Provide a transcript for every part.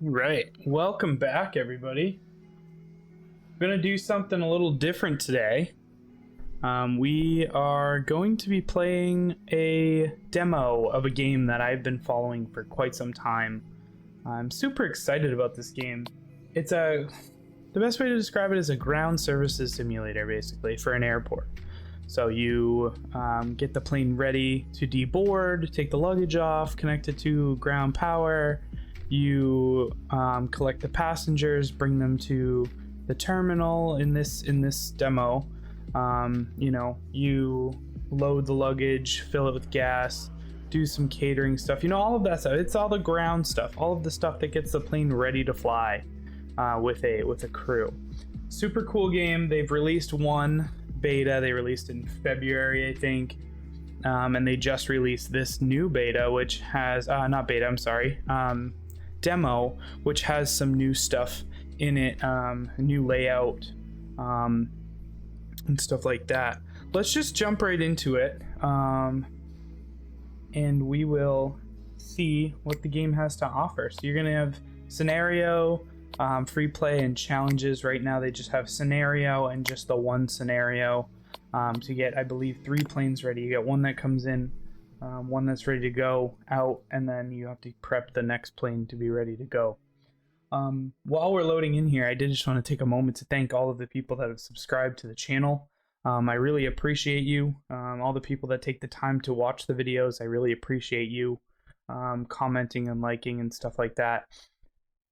Right. Welcome back, everybody. We're going to do something a little different today. We are going to be playing a demo of a game that I've been following for quite some time. I'm super excited about this game. The best way to describe it is a ground services simulator, basically, for an airport. So you get the plane ready to deboard, take the luggage off, connect it to ground power. You collect the passengers, bring them to the terminal in this demo. You load the luggage, fill it with gas, do some catering stuff. All of that stuff. It's all the ground stuff, all of the stuff that gets the plane ready to fly with a crew. Super cool game. They've released one beta. They released in February, I think. And they just released this new beta, which has demo, which has some new stuff in it, new layout, and stuff like that. Let's just jump right into it, and we will see what the game has to offer. So you're gonna have scenario, free play, and challenges. Right now they just have scenario and just the one scenario. To get, I believe, 3 planes ready. You get one that comes in, one that's ready to go out, and then you have to prep the next plane to be ready to go. While we're loading in here, I did just want to take a moment to thank all of the people that have subscribed to the channel. I really appreciate you. All the people that take the time to watch the videos, I really appreciate you commenting and liking and stuff like that.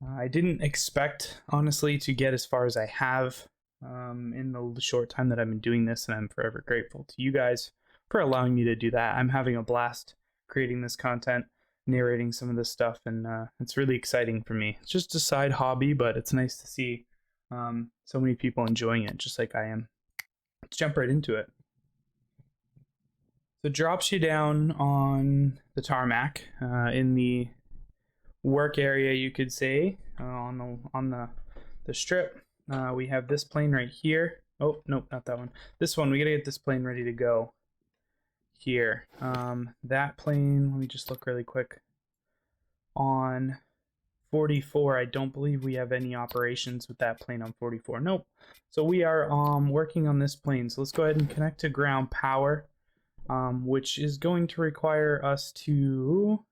I didn't expect, honestly, to get as far as I have in the short time that I've been doing this, and I'm forever grateful to you guys for allowing me to do that. I'm having a blast creating this content, narrating some of this stuff, and it's really exciting for me. It's just a side hobby, but it's nice to see so many people enjoying it just like I am. Let's jump right into it. So it drops you down on the tarmac in the work area, you could say, on the strip. We have this plane right here. Oh, nope, not that one. This one, we gotta get this plane ready to go here. That plane, let me just look really quick. On 44, I don't believe we have any operations with that plane on 44. Nope. So we are working on this plane. So let's go ahead and connect to ground power, which is going to require us to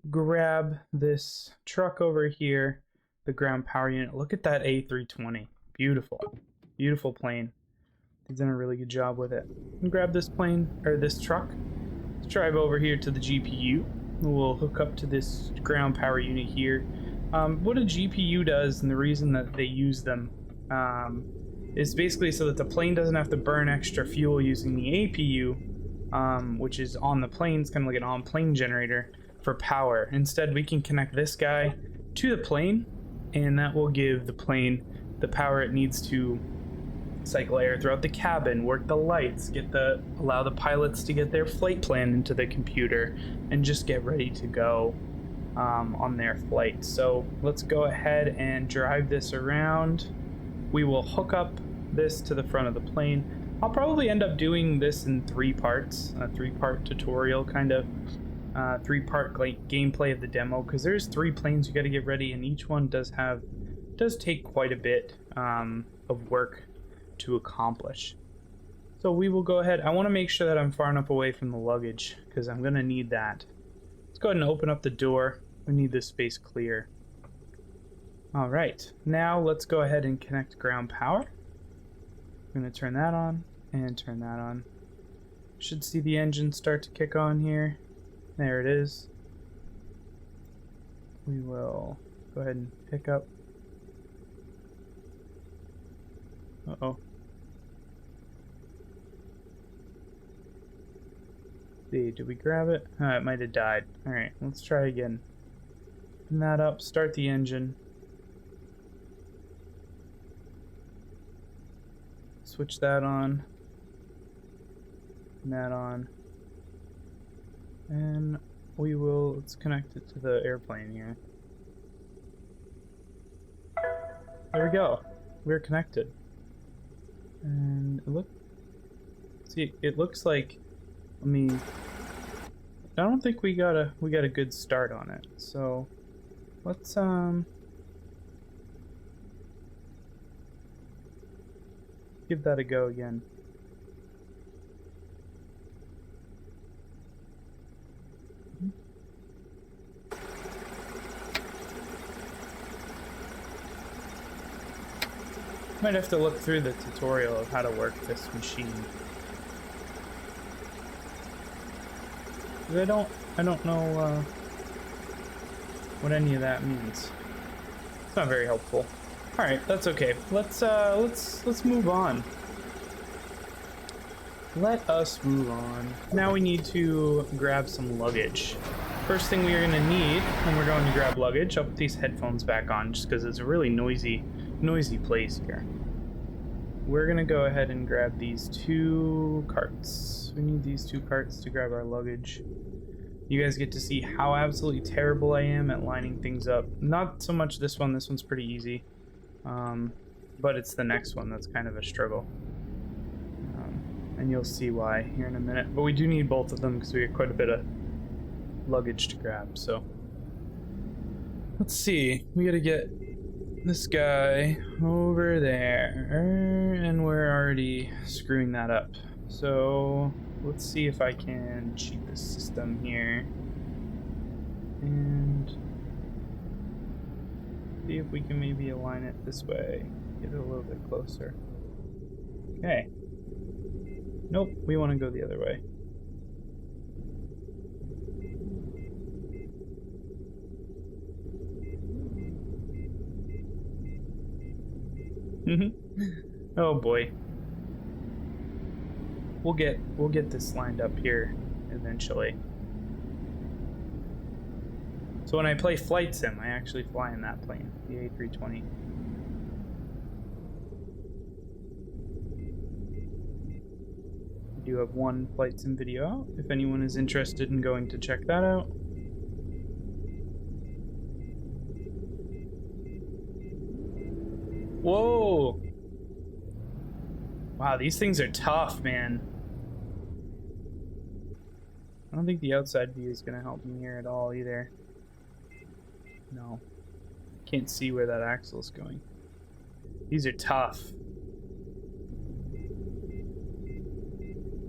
grab this truck over here, the ground power unit. Look at that A320. Beautiful. Beautiful plane. He's done a really good job with it. And grab this plane, or this truck. Let's drive over here to the GPU. We'll hook up to this ground power unit here. What a GPU does, and the reason that they use them, is basically so that the plane doesn't have to burn extra fuel using the APU, which is on the plane. It's kind of like an on-plane generator for power. Instead, we can connect this guy to the plane, and that will give the plane the power it needs to cycle air throughout the cabin, work the lights, allow the pilots to get their flight plan into the computer, and just get ready to go on their flight. So let's go ahead and drive this around. We will hook up this to the front of the plane. I'll probably end up doing this in 3 parts, a 3-part tutorial, kind of 3-part gameplay of the demo, because there's 3 planes you got to get ready, and each one does take quite a bit of work to accomplish. So we will go ahead. I want to make sure that I'm far enough away from the luggage, because I'm going to need that. Let's go ahead and open up the door. We need this space clear. Alright, now let's go ahead and connect ground power. I'm going to turn that on and turn that on. Should see the engine start to kick on here. There it is. We will go ahead and pick up. Uh-oh. See, did we grab it? It might have died. Alright, let's try again. Open that up, start the engine. Switch that on. And that on. And let's connect it to the airplane here. There we go. We're connected. And it looks like, I don't think we got a good start on it. So Let's give that a go again. Might have to look through the tutorial of how to work this machine. I don't know what any of that means. It's not very helpful. All right, that's okay. Let's move on. Let us move on. Now we need to grab some luggage. First thing we are gonna need when we're going to grab luggage, I'll put these headphones back on just because it's a really noisy place here. We're gonna go ahead and grab these 2 carts. We need these 2 carts to grab our luggage. You guys get to see how absolutely terrible I am at lining things up. Not so much this one's pretty easy. But it's the next one that's kind of a struggle. And you'll see why here in a minute. But we do need both of them because we have quite a bit of luggage to grab, so. Let's see, we gotta get this guy over there, and we're already screwing that up. So let's see if I can cheat the system here and see if we can maybe align it this way, get it a little bit closer. Okay. Nope, we want to go the other way. Oh boy. We'll get this lined up here eventually. So when I play Flight Sim, I actually fly in that plane, the A320. I do have one Flight Sim video out, if anyone is interested in going to check that out. Whoa! Wow, these things are tough, man. I don't think the outside view is going to help me here at all either. No. Can't see where that axle is going. These are tough.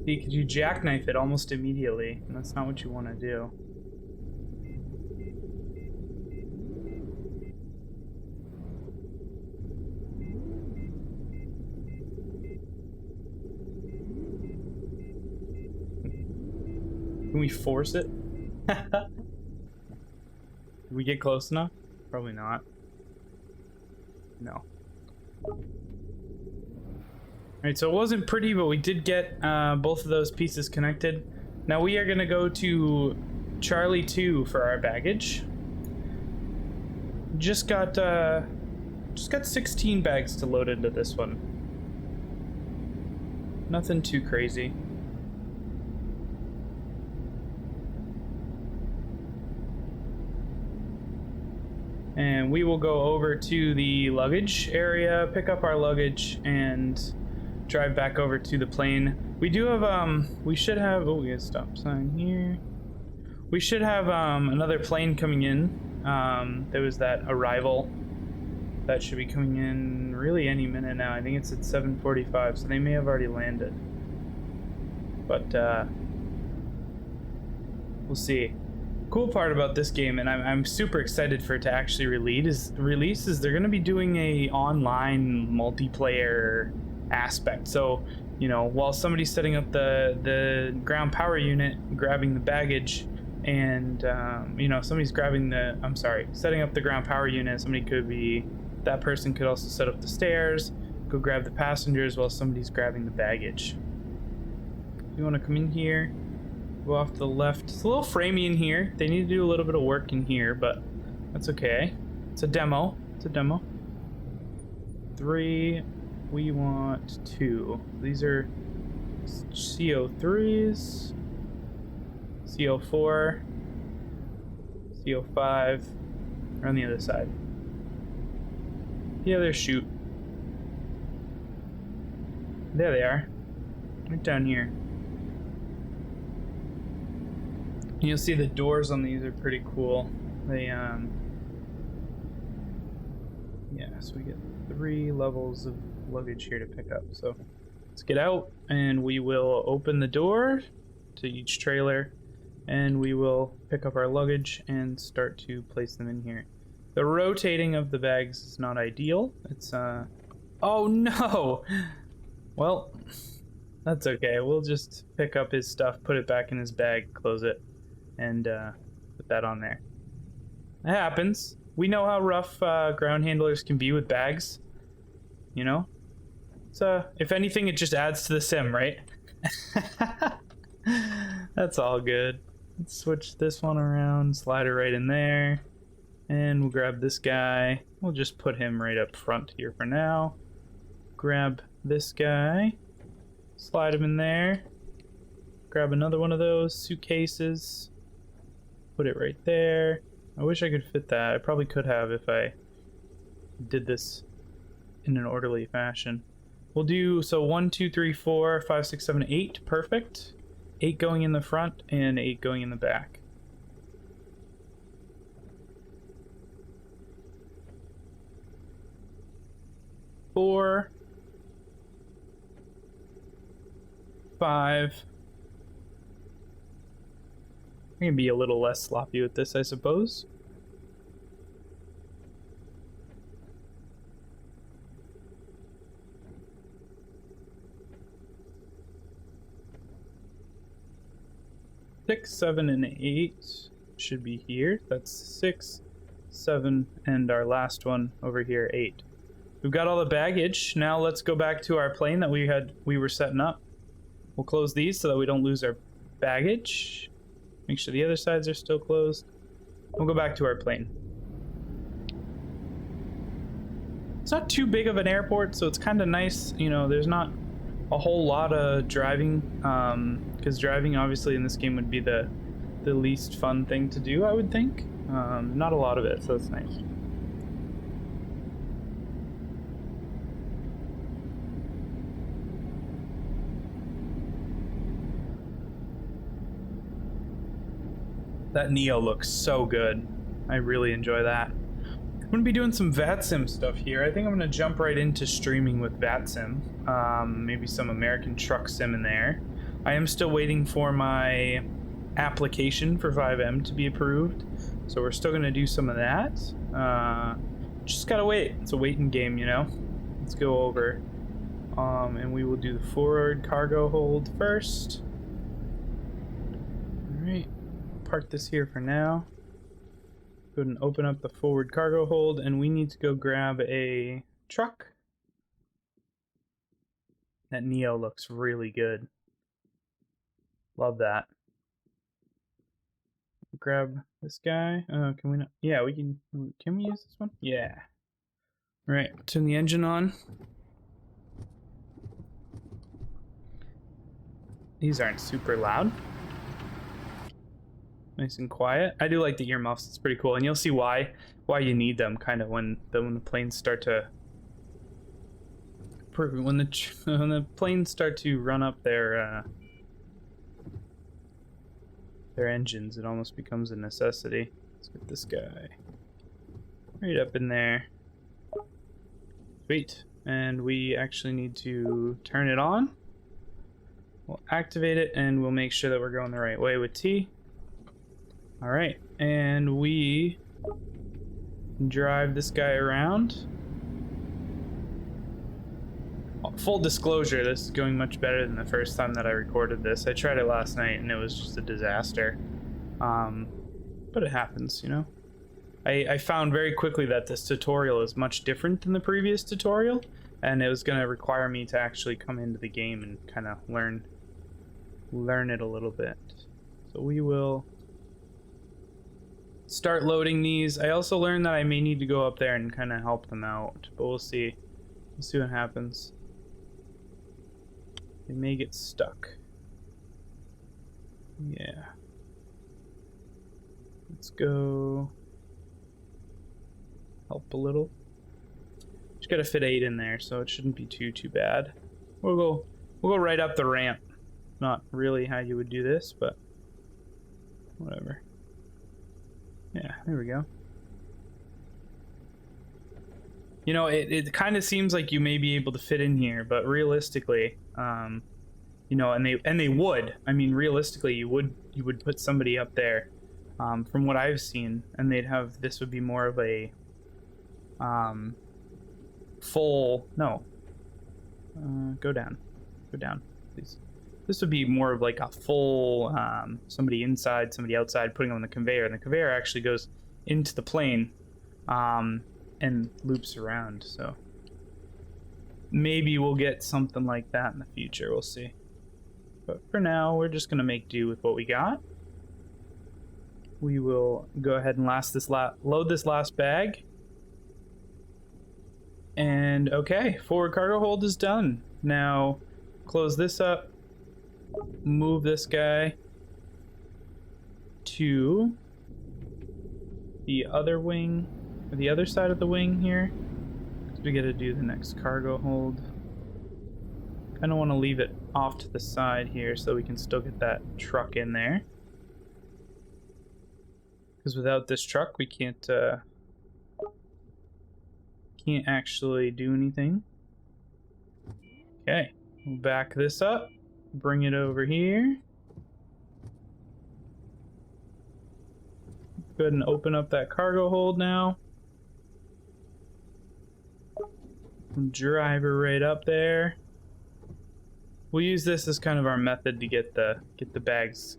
See, could you jackknife it almost immediately? And that's not what you want to do. Can we force it? Did we get close enough? Probably not. No. Alright, so it wasn't pretty, but we did get both of those pieces connected. Now we are going to go to Charlie 2 for our baggage. Just got 16 bags to load into this one. Nothing too crazy. And we will go over to the luggage area, pick up our luggage, and drive back over to the plane. We do have, we should have, oh, we got a stop sign here. We should have another plane coming in. There was that arrival that should be coming in really any minute now. I think it's at 7:45, so they may have already landed. But we'll see. Cool part about this game, and I'm super excited for it to actually release is they're going to be doing a online multiplayer aspect. So, you know, while somebody's setting up the ground power unit, grabbing the baggage, and you know, somebody's setting up the ground power unit, that person could also set up the stairs, go grab the passengers while somebody's grabbing the baggage. You want to come in here, go off to the left. It's a little framey in here. They need to do a little bit of work in here, but that's okay. It's a demo. 3, we want 2. These are CO3s, CO4, CO5 are on the other side. The other chute. There they are. Right down here. You'll see the doors on these are pretty cool. They Yeah, so we get 3 levels of luggage here to pick up. So let's get out and we will open the door to each trailer and we will pick up our luggage and start to place them in here. The rotating of the bags is not ideal. It's oh no! Well, that's okay. We'll just pick up his stuff, put it back in his bag, close it, and put that on there. It happens. We know how rough ground handlers can be with bags. You know? So, if anything, it just adds to the sim, right? That's all good. Let's switch this one around, slide it right in there. And we'll grab this guy. We'll just put him right up front here for now. Grab this guy. Slide him in there. Grab another one of those suitcases. Put it right there. I wish I could fit that. I probably could have if I did this in an orderly fashion. We'll do, so 1, 2, 3, 4, 5, 6, 7, 8. Perfect. 8 going in the front and 8 going in the back. Four, 5. I'm gonna be a little less sloppy with this, I suppose. Six, 7, and 8 should be here. That's 6, 7, and our last one over here, 8. We've got all the baggage. Now let's go back to our plane that we were setting up. We'll close these so that we don't lose our baggage. Make sure the other sides are still closed. We'll go back to our plane. It's not too big of an airport, so it's kind of nice. You know, there's not a whole lot of driving, because driving obviously in this game would be the least fun thing to do, I would think. Not a lot of it, so it's nice. That Neo looks so good. I really enjoy that. I'm gonna be doing some VATSIM stuff here. I think I'm gonna jump right into streaming with VATSIM. Maybe some American Truck Sim in there. I am still waiting for my application for FiveM to be approved, so we're still gonna do some of that. Just gotta wait. It's a waiting game, you know. Let's go over, and we will do the forward cargo hold first. All right. Park this here for now. Go ahead and open up the forward cargo hold, and we need to go grab a truck. That Neo looks really good. Love that. Grab this guy. Can we not? Yeah, we can. Can we use this one? Yeah. All right, turn the engine on. These aren't super loud. Nice and quiet. I do like the earmuffs. It's pretty cool, and you'll see why you need them kind of when the planes start to when the planes start to run up their engines. It almost becomes a necessity. Let's get this guy right up in there. Sweet. And we actually need to turn it on. We'll activate it, and we'll make sure that we're going the right way with T. All right, and we drive this guy around. Full disclosure, this is going much better than the first time that I recorded this. I tried it last night and it was just a disaster. But it happens, you know. I found very quickly that this tutorial is much different than the previous tutorial, and it was going to require me to actually come into the game and kind of learn it a little bit. So we will start loading these. I also learned that I may need to go up there and kind of help them out, but we'll see. We'll see what happens. They may get stuck. Yeah. Let's go help a little. Just gotta fit 8 in there, so it shouldn't be too bad. We'll go right up the ramp. Not really how you would do this, but whatever. Yeah, there we go. You know, it kind of seems like you may be able to fit in here, but realistically, you know, and they would. I mean, realistically, you would put somebody up there, from what I've seen, and they'd have, this would be more of a full, no, go down, please. This would be more of like a full, somebody inside, somebody outside, putting on the conveyor, and the conveyor actually goes into the plane, and loops around. So maybe we'll get something like that in the future. We'll see. But for now, we're just gonna make do with what we got. We will go ahead and load this last bag. And okay, forward cargo hold is done. Now, close this up. Move this guy to the other wing, or the other side of the wing here. Because we gotta do the next cargo hold. Kind of want to leave it off to the side here so we can still get that truck in there. Because without this truck, we can't actually do anything. Okay, we'll back this up, bring it over here. Go ahead and open up that cargo hold now. Drive her right up there. We'll use this as kind of our method to get the bags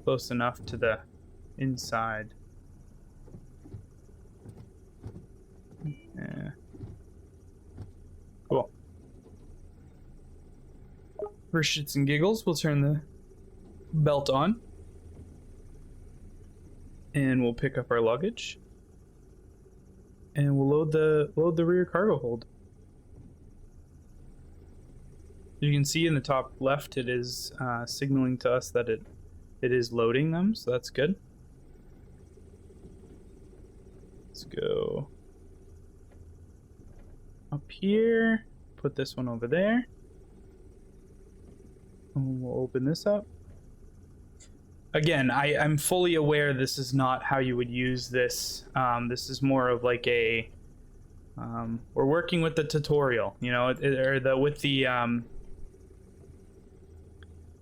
close enough to the inside. Yeah. Cool. For shits and giggles, we'll turn the belt on. And we'll pick up our luggage. And we'll load the rear cargo hold. You can see in the top left, it is signaling to us that it is loading them, so that's good. Let's go up here, put this one over there. And we'll open this up. Again, I'm fully aware this is not how you would use this. This is more of like a, we're working with the tutorial, you know, with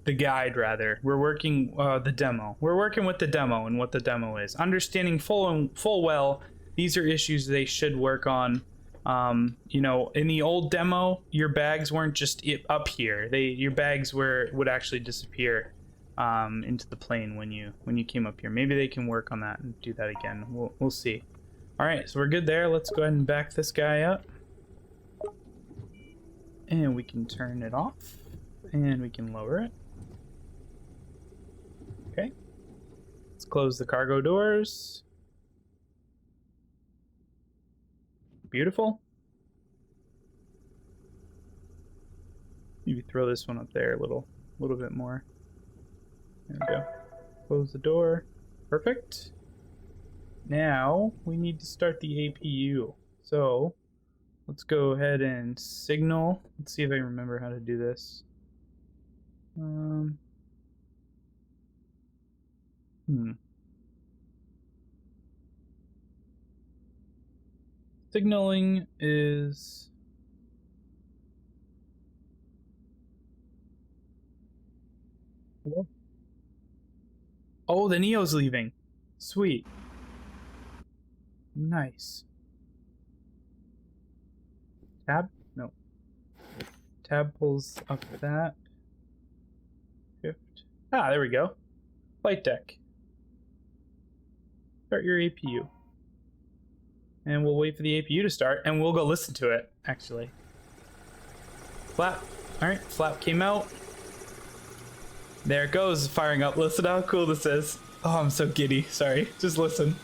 the guide rather. We're working the demo. We're working with the demo and what the demo is. Understanding full well, these are issues they should work on. You know, in the old demo, your bags weren't just up here. Your bags would actually disappear into the plane when you came up here. Maybe they can work on that and do that again. We'll see. All right, so we're good there. Let's go ahead and back this guy up, and we can turn it off, and we can lower it. Okay, let's close the cargo doors. Beautiful. Maybe throw this one up there a little bit more. There we go. Close the door. Perfect. Now we need to start the APU. So let's go ahead and signal. Let's see if I remember how to do this. Signaling is... Oh, the Neo's leaving. Sweet. Nice. Tab? No. Tab pulls up that. Shift. Ah, there we go. Flight deck. Start your APU. And we'll wait for the APU to start, and we'll go listen to it, actually. Flap. Alright, flap came out. There it goes, firing up. Listen how cool this is. Oh, I'm so giddy. Sorry. Just listen.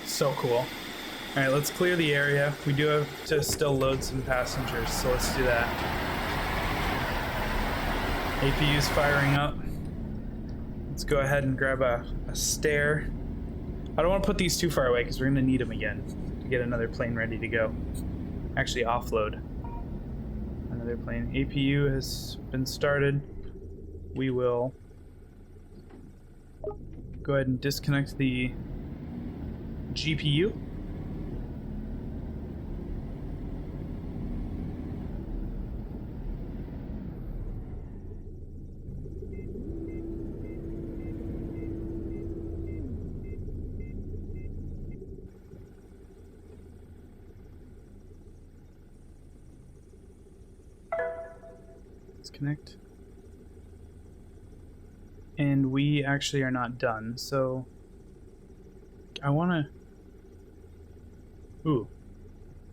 So cool. All right, let's clear the area. We do have to still load some passengers, so let's do that. APU's firing up. Let's go ahead and grab a stair. I don't want to put these too far away because we're going to need them again to get another plane ready to go. Actually, offload another plane. APU has been started. We will go ahead and disconnect the GPU. Disconnect. And we actually are not done, so I want to... Ooh.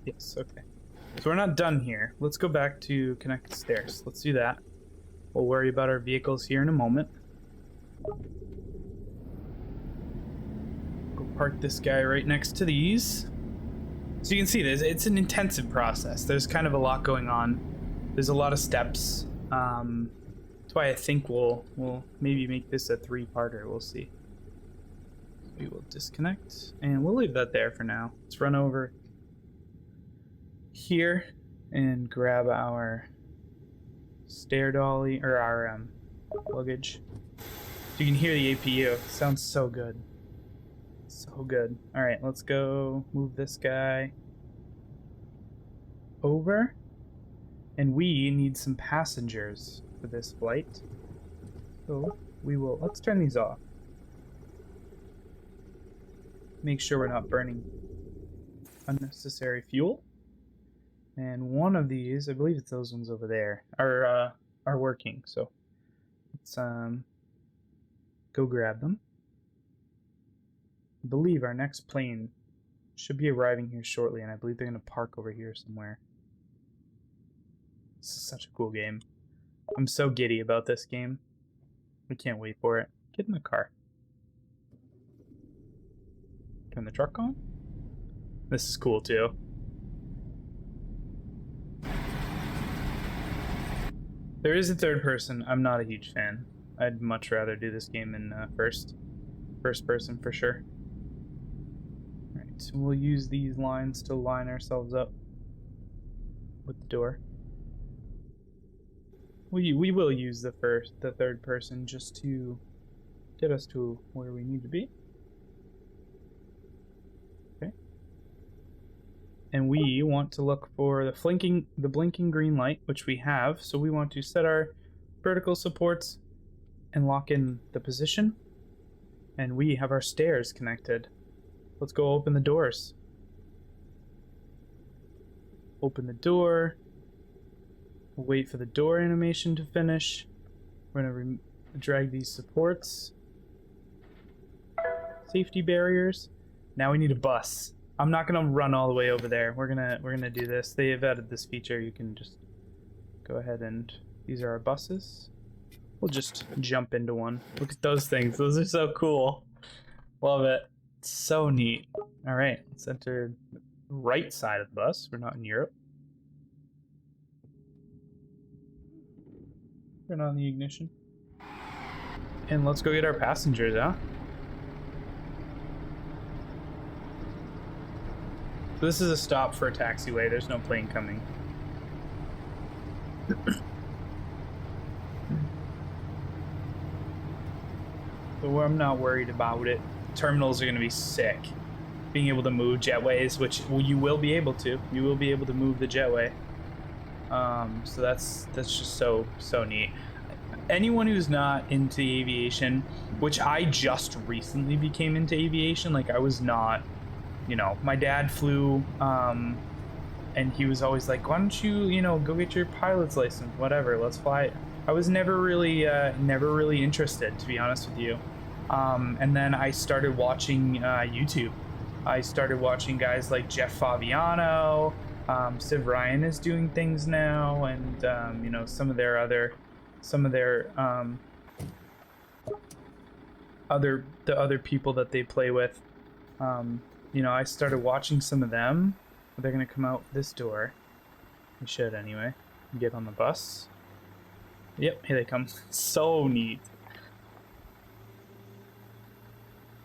Yes, okay. So we're not done here. Let's go back to connect the stairs. Let's do that. We'll worry about our vehicles here in a moment. Go park this guy right next to these. So you can see this, it's an intensive process. There's kind of a lot going on. There's a lot of steps. That's why I think we'll maybe make this a 3-parter. We'll see. We will disconnect, and we'll leave that there for now. Let's run over here and grab our stair dolly, or our luggage. You can hear the APU. It sounds so good. So good. All right, let's go move this guy over. And we need some passengers for this flight. So we will, let's turn these off. Make sure we're not burning unnecessary fuel. And one of these, I believe it's those ones over there, are working. So let's go grab them. I believe our next plane should be arriving here shortly, and I believe they're gonna park over here somewhere. This is such a cool game. I'm so giddy about this game. I can't wait for it. Get in the car. Turn the truck on. This is cool too. There is a third person. I'm not a huge fan. I'd much rather do this game in first person for sure. Alright, so we'll use these lines to line ourselves up with the door. We will use the third person just to get us to where we need to be. Okay. And we want to look for the blinking green light, which we have. So we want to set our vertical supports and lock in the position. And we have our stairs connected. Let's go open the doors. Open the door. We'll wait for the door animation to finish. We're going to drag these supports. Safety barriers. Now we need a bus. I'm not going to run all the way over there. We're gonna do this. They have added this feature. You can just go ahead and... These are our buses. We'll just jump into one. Look at those things. Those are so cool. Love it. It's so neat. All right, let's enter the right side of the bus. We're not in Europe. Turn on the ignition. And let's go get our passengers, huh? So this is a stop for a taxiway. There's no plane coming. So I'm not worried about it. Terminals are going to be sick. Being able to move jetways, which you will be able to. You will be able to move the jetway. So that's just so neat. Anyone who's not into aviation, which I just recently became into aviation, like I was not, you know, my dad flew, and he was always like, why don't you, go get your pilot's license, whatever, let's fly. I was never really interested, to be honest with you. And then I started watching YouTube. I started watching guys like Jeff Favignano. Civ Ryan is doing things now, and some of their other people that they play with. I started watching some of them. They're gonna come out this door. They should anyway. Get on the bus. Yep, here they come. So neat.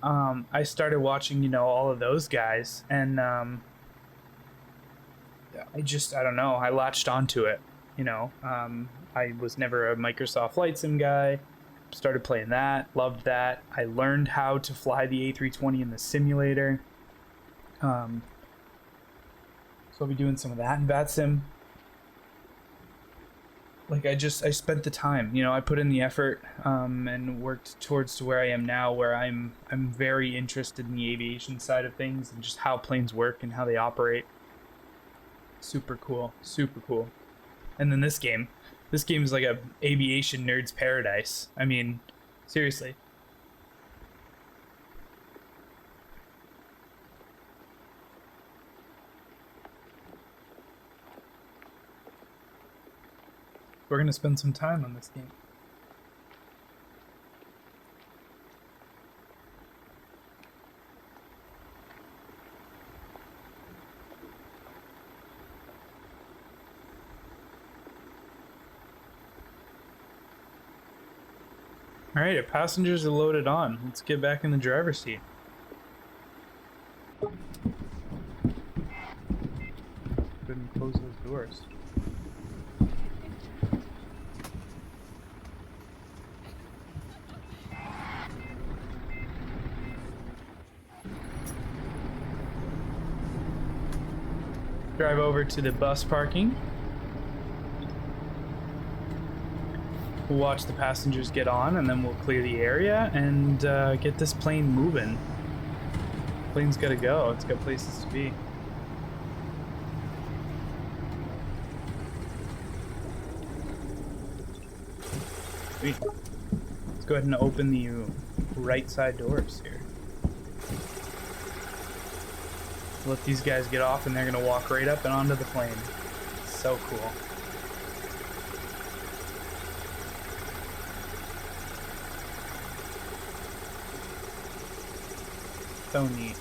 I started watching, you know, all of those guys, and I don't know, I latched onto it. You know, I was never a Microsoft Flight Sim guy. Started playing that, loved that. I learned how to fly the A320 in the simulator. So I'll be doing some of that in VATSIM. Like I spent the time, you know, I put in the effort, and worked towards to where I am now, where I'm very interested in the aviation side of things and just how planes work and how they operate. Super cool, super cool. And then this game is like a aviation nerd's paradise. I mean, seriously. We're gonna spend some time on this game. All right, passengers are loaded on. Let's get back in the driver's seat. Go ahead and close those doors. Drive over to the bus parking. We'll watch the passengers get on, and then we'll clear the area and get this plane moving. Plane's gotta go. It's got places to be. Sweet. Let's go ahead and open the right side doors here. Let these guys get off, and they're gonna walk right up and onto the plane. So cool. So neat.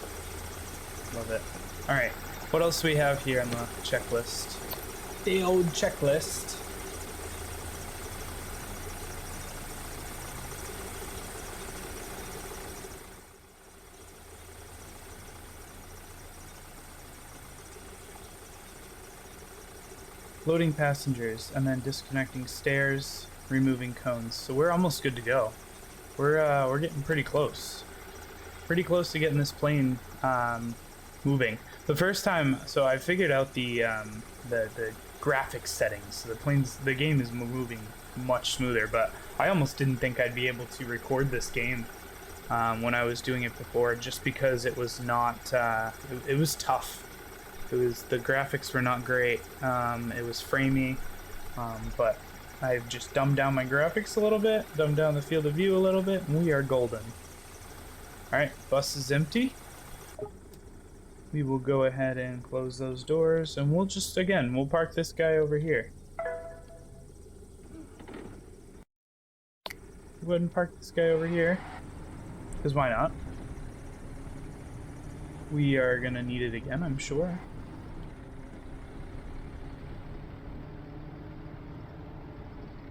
Love it. Alright, what else do we have here on the checklist? The old checklist. Loading passengers, and then disconnecting stairs, removing cones. So we're almost good to go. We're getting pretty close. Pretty close to getting this plane moving. The first time, so I figured out the graphics settings. The game is moving much smoother, but I almost didn't think I'd be able to record this game when I was doing it before, just because it was not. It was tough. The graphics were not great. It was framey, but I've just dumbed down my graphics a little bit, dumbed down the field of view a little bit, and we are golden. Alright, bus is empty. We will go ahead and close those doors, and we'll just, again, we'll park this guy over here. Go ahead and park this guy over here, because why not? We are gonna need it again, I'm sure.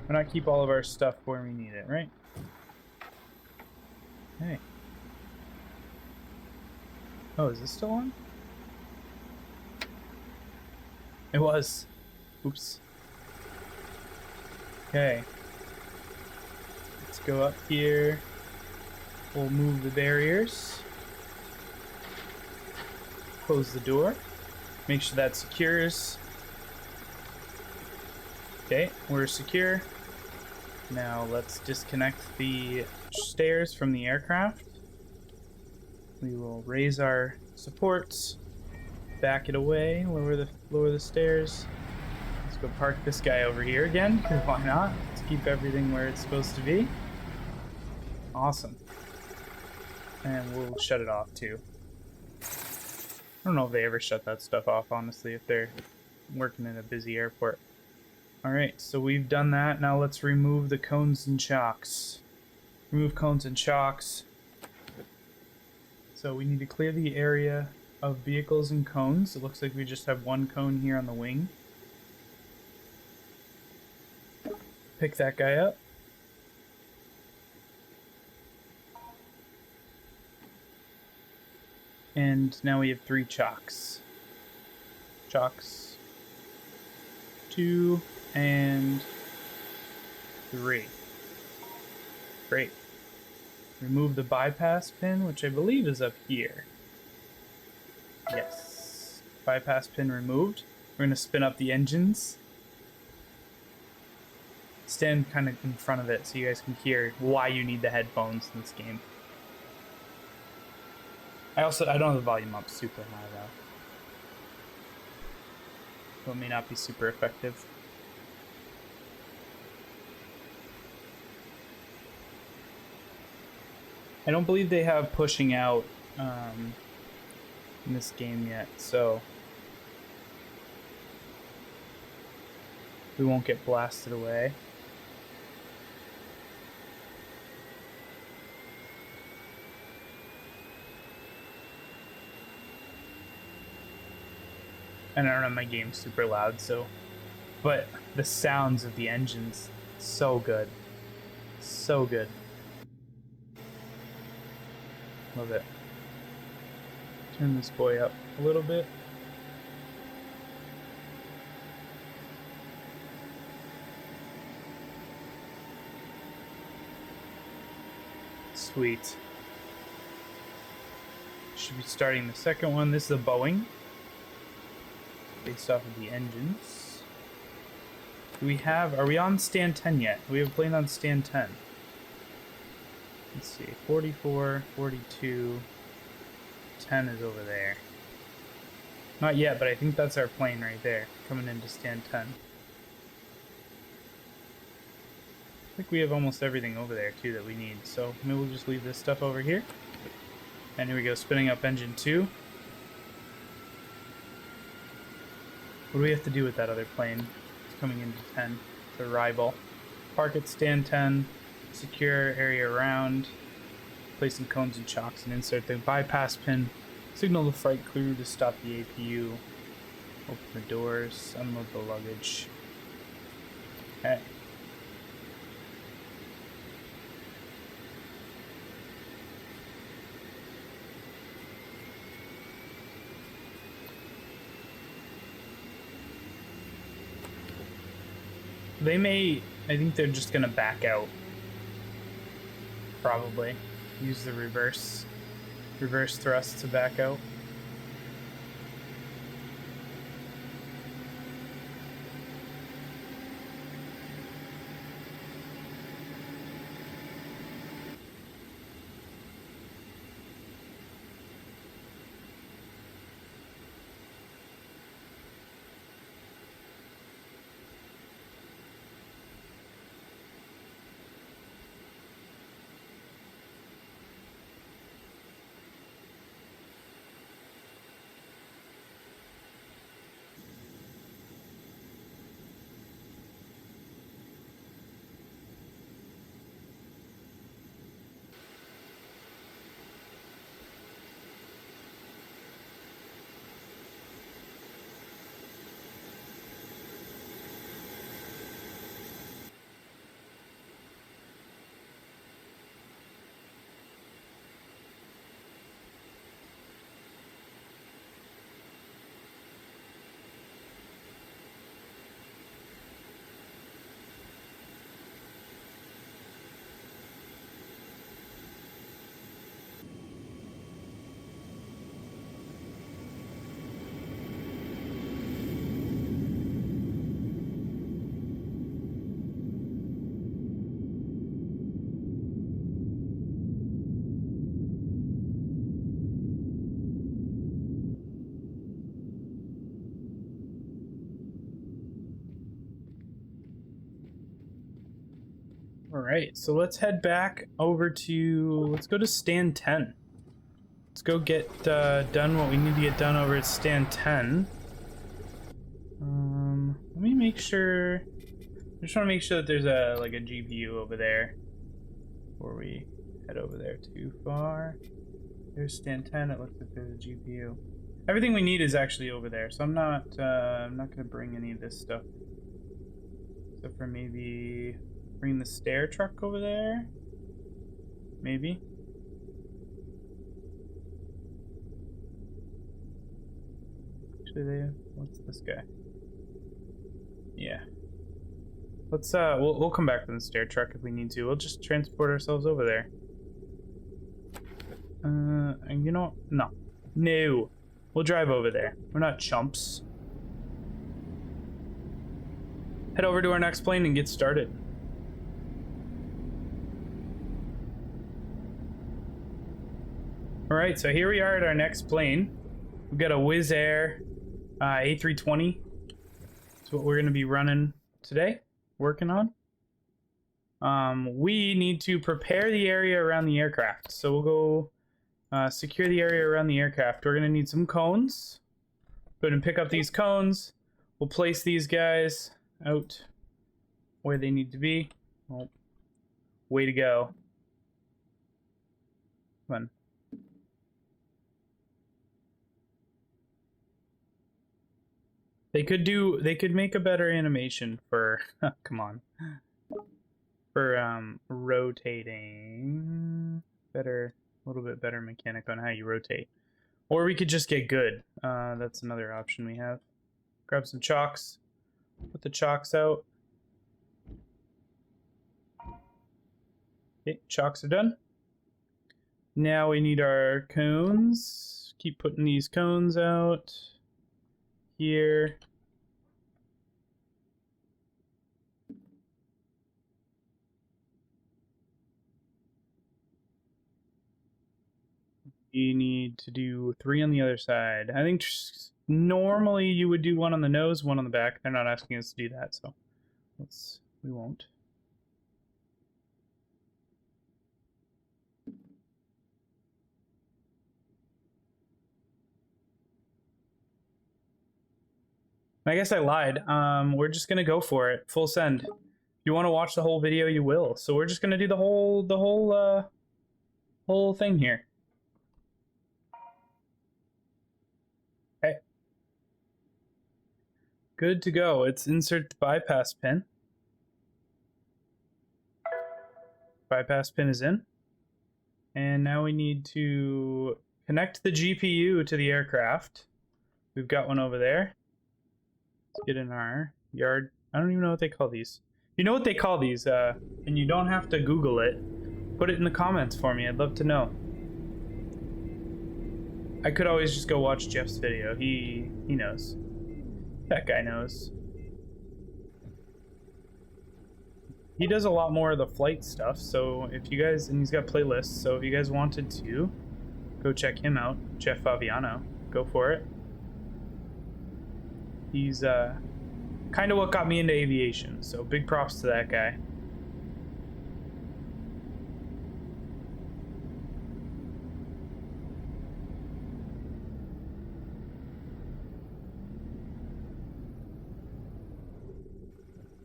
Why not keep all of our stuff where we need it, right? Hey. Oh, is this still on? It was. Oops. Okay. Let's go up here. We'll move the barriers. Close the door. Make sure that secures. Okay, we're secure. Now let's disconnect the stairs from the aircraft. We will raise our supports, back it away, lower the stairs. Let's go park this guy over here again, because why not? Let's keep everything where it's supposed to be. Awesome. And we'll shut it off too. I don't know if they ever shut that stuff off, honestly, if they're working in a busy airport. Alright, so we've done that. Now let's remove the cones and chocks. Remove cones and chocks. So we need to clear the area of vehicles and cones. It looks like we just have one cone here on the wing. Pick that guy up. And now we have 3 chocks. Chocks 2 and 3. Great. Remove the bypass pin, which I believe is up here. Yes. Bypass pin removed. We're going to spin up the engines. Stand kind of in front of it so you guys can hear why you need the headphones in this game. I don't have the volume up super high though. So it may not be super effective. I don't believe they have pushing out in this game yet, so we won't get blasted away. And I don't know, my game's super loud, so... But the sounds of the engines, so good. So good. Love it. Turn this boy up a little bit. Sweet. Should be starting the second one. This is a Boeing. Based off of the engines. Do we have... Are we on stand 10 yet? We have a plane on stand 10. Let's see. 44, 42... 10 is over there. Not yet, but I think that's our plane right there, coming into stand 10. I think we have almost everything over there, too, that we need. So maybe we'll just leave this stuff over here. And here we go, spinning up engine 2. What do we have to do with that other plane? It's coming into 10. It's a rival. Park at stand 10. Secure area around. Place some cones and chocks and insert the bypass pin. Signal the flight crew to stop the APU. Open the doors. Unload the luggage. Okay. They may... I think they're just gonna back out. Probably. Use the reverse thrust to back out. Alright, so let's head back over to... Let's go to stand 10. Let's go get done what we need to get done over at stand 10. Let me make sure... I just want to make sure that there's a GPU over there before we head over there too far. There's stand 10. It looks like there's a GPU. Everything we need is actually over there, so I'm not gonna bring any of this stuff. Except for maybe bring the stair truck over there. Maybe. Actually, what's this guy? Yeah. Let's we'll come back to the stair truck if we need to. We'll just transport ourselves over there. And you know, no. We'll drive over there. We're not chumps. Head over to our next plane and get started. All right, so here we are at our next plane. We've got a Wizz Air A320. That's what we're going to be running today, working on. We need to prepare the area around the aircraft. So we'll go secure the area around the aircraft. We're going to need some cones. Go ahead and pick up these cones. We'll place these guys out where they need to be. Oh, way to go. Come on. They could make a better animation for come on. For rotating. A little bit better mechanic on how you rotate. Or we could just get good. That's another option we have. Grab some chocks. Put the chocks out. Okay, chocks are done. Now we need our cones. Keep putting these cones out. Here. You need to do 3 on the other side. I think normally you would do 1 on the nose, 1 on the back. They're not asking us to do that, so we won't. I guess I lied. We're just gonna go for it. Full send. If you want to watch the whole video, you will. So we're just gonna do the whole thing here. Okay. Good to go. Let's insert the bypass pin. Bypass pin is in. And now we need to connect the GPU to the aircraft. We've got one over there. Let's get in our yard. I don't even know what they call these. You know what they call these, and you don't have to Google it. Put it in the comments for me. I'd love to know. I could always just go watch Jeff's video. He knows. That guy knows. He does a lot more of the flight stuff, so if you guys, and he's got playlists, so if you guys wanted to, go check him out, Jeff Faviano. Go for it. He's kind of what got me into aviation, so big props to that guy.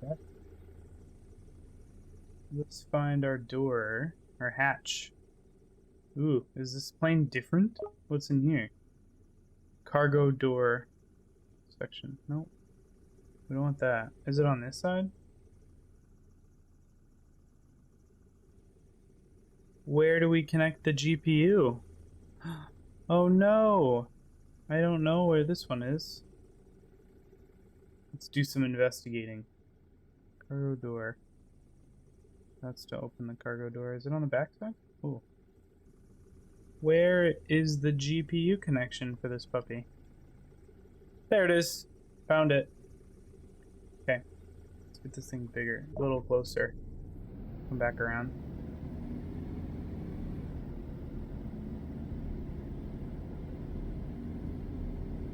Okay. Let's find our door, our hatch. Ooh, is this plane different? What's in here? Cargo door section. Nope. We don't want that. Is it on this side? Where do we connect the GPU? Oh no! I don't know where this one is. Let's do some investigating. Cargo door. That's to open the cargo door. Is it on the back side? Oh. Where is the GPU connection for this puppy? There it is. Found it. Okay. Let's get this thing bigger. A little closer. Come back around.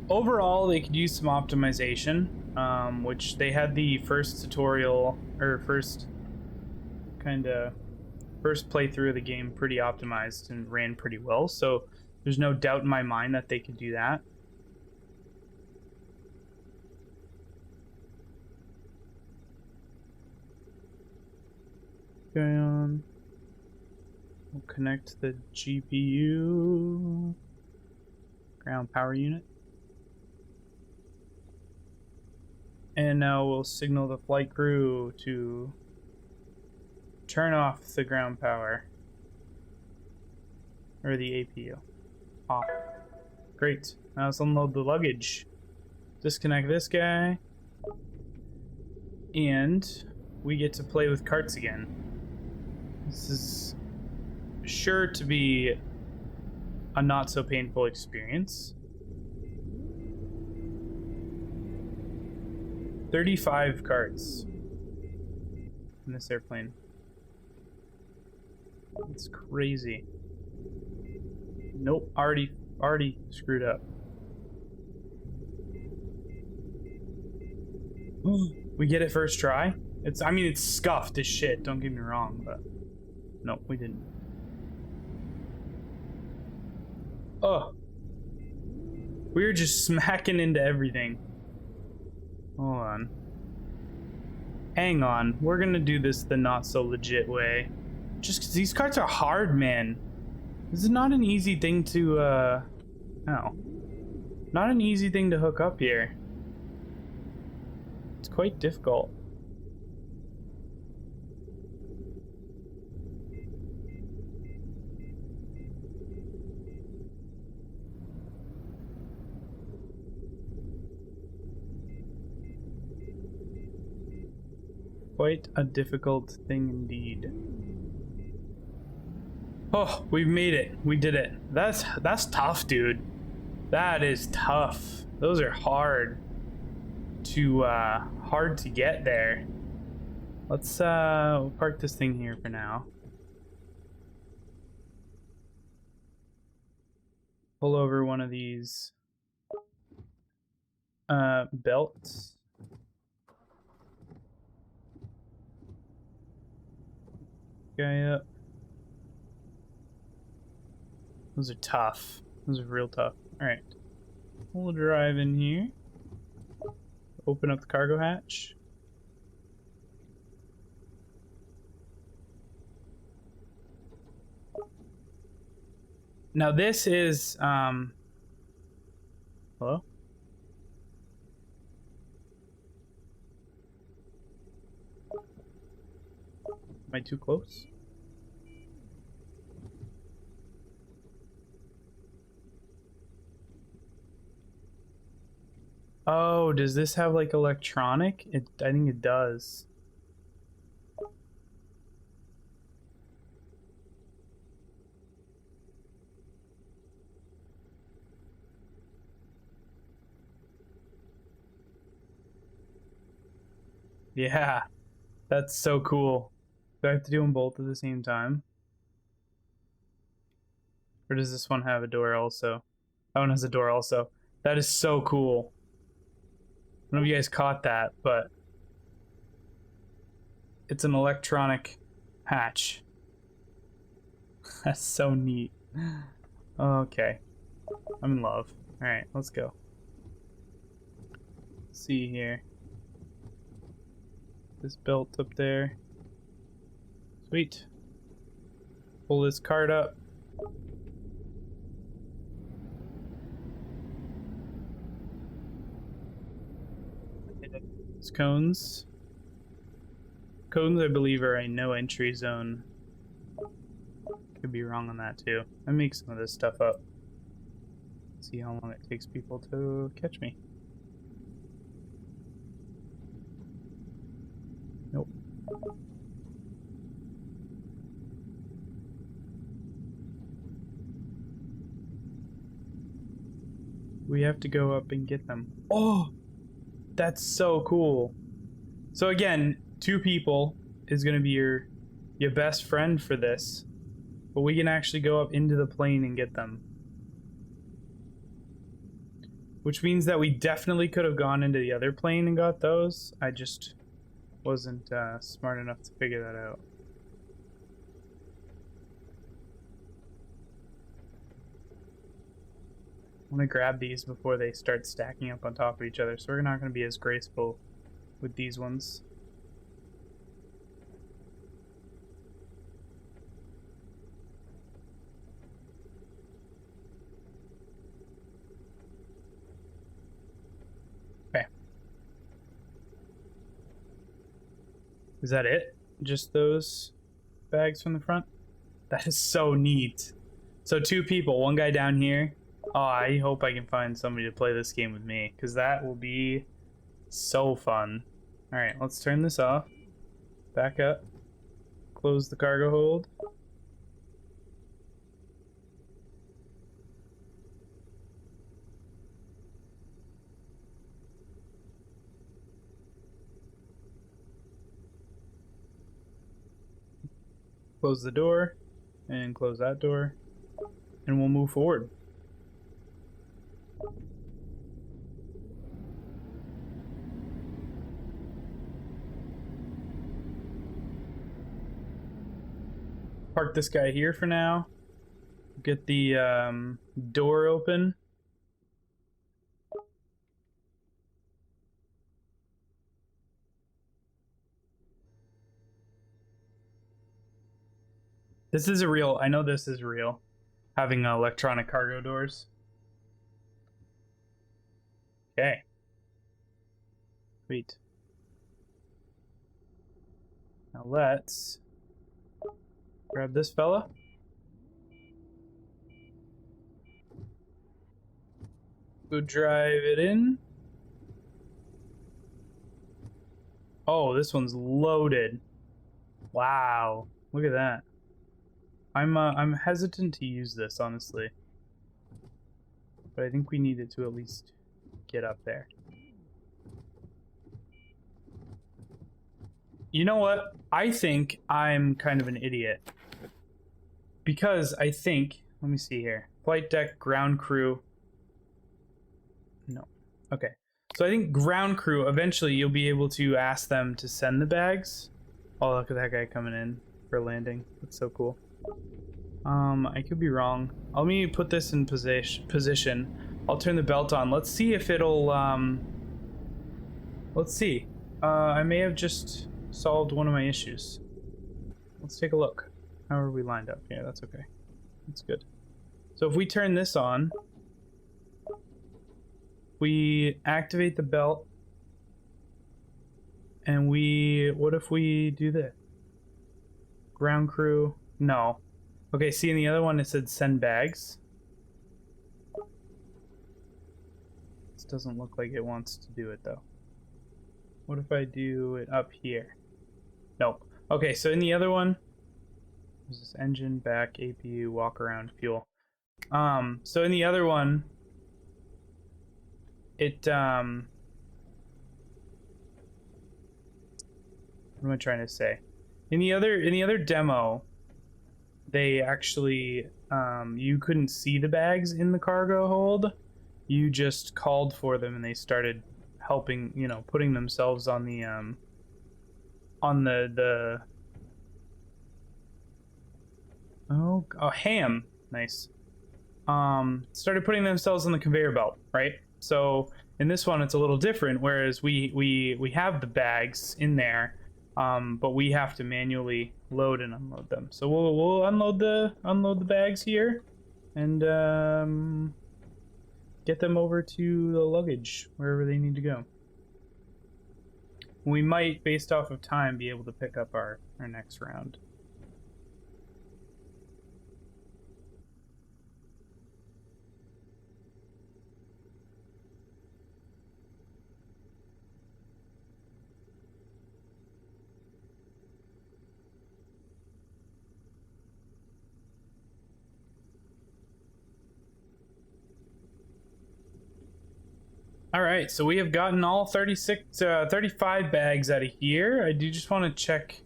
Overall, they could use some optimization, which they had the first tutorial, or first playthrough of the game pretty optimized and ran pretty well, so there's no doubt in my mind that they could do that. Okay, we'll connect the GPU ground power unit. And now we'll signal the flight crew to turn off the ground power. Or the APU. Off. Great. Now let's unload the luggage. disconnect this guy, and we get to play with carts again. This is sure to be a not so painful experience. 35 carts in this airplane. It's crazy. Nope, already screwed up. We get it first try. I mean, it's scuffed as shit, don't get me wrong, but nope, we didn't. Oh, we were just smacking into everything. Hold on. Hang on, we're gonna do this the not so legit way. Just because these carts are hard, man. This is not an easy thing to, no. Not an easy thing to hook up here. It's quite difficult. Quite a difficult thing indeed. Oh, we've made it. We did it. That's tough, dude. That is tough. Those are hard to get there. Let's park this thing here for now. Pull over one of these belts. Guy up. Those are tough. Those are real tough. Alright. We'll drive in here. Open up the cargo hatch. Now this is hello? Am I too close? Oh, does this have like electronic? I think it does. Yeah, that's so cool. Do I have to do them both at the same time? Or does this one have a door also? That one has a door also. That is so cool. I don't know if you guys caught that, but it's an electronic hatch. That's so neat. Okay. I'm in love. Alright, let's go. Let's see here. This belt up there. Sweet. Pull this cart up. It's cones. Cones, I believe, are a no entry zone. Could be wrong on that too. I make some of this stuff up. See how long it takes people to catch me. Nope. We have to go up and get them. Oh! That's so cool. So again, 2 people is going to be your best friend for this. But we can actually go up into the plane and get them. Which means that we definitely could have gone into the other plane and got those. I just wasn't smart enough to figure that out. I want to grab these before they start stacking up on top of each other, so we're not going to be as graceful with these ones. Okay. Is that it? Just those bags from the front? That is so neat. So 2 people, one guy down here, Oh, I hope I can find somebody to play this game with me, because that will be so fun. Alright, let's turn this off. Back up. Close the cargo hold. Close the door, and close that door, and we'll move forward. Park this guy here for now. Get the door open. This is a real, I know this is real, having electronic cargo doors. Okay. Sweet. Now let's grab this fella. Go drive it in. Oh, this one's loaded. Wow, look at that. I'm hesitant to use this, honestly, but I think we needed to at least get up there. You know what? I think I'm kind of an idiot, because I think, let me see here, flight deck, ground crew. No. Okay. So I think ground crew, eventually you'll be able to ask them to send the bags. Oh, look at that guy coming in for landing. That's so cool. I could be wrong. Let me put this in position. I'll turn the belt on. Let's see if it'll, let's see. I may have just solved one of my issues. Let's take a look. How are we lined up? Yeah, that's okay. That's good. So if we turn this on, we activate the belt, and what if we do this? Ground crew, no. Okay, see, in the other one it said send bags. This doesn't look like it wants to do it though. What if I do it up here? Nope. Okay, so in the other one, there's this engine, back, APU, walk around, fuel. So in the other one, it, what am I trying to say? In the other demo, they actually, you couldn't see the bags in the cargo hold. You just called for them and they started helping, you know, putting themselves on the ham. Nice. Started putting themselves on the conveyor belt, right? So in this one it's a little different, whereas we have the bags in there, but we have to manually load and unload them. So we'll unload the bags here, and get them over to the luggage wherever they need to go. We might, based off of time, be able to pick up our next round. All right, so we have gotten all 35 bags out of here. I do just want to check.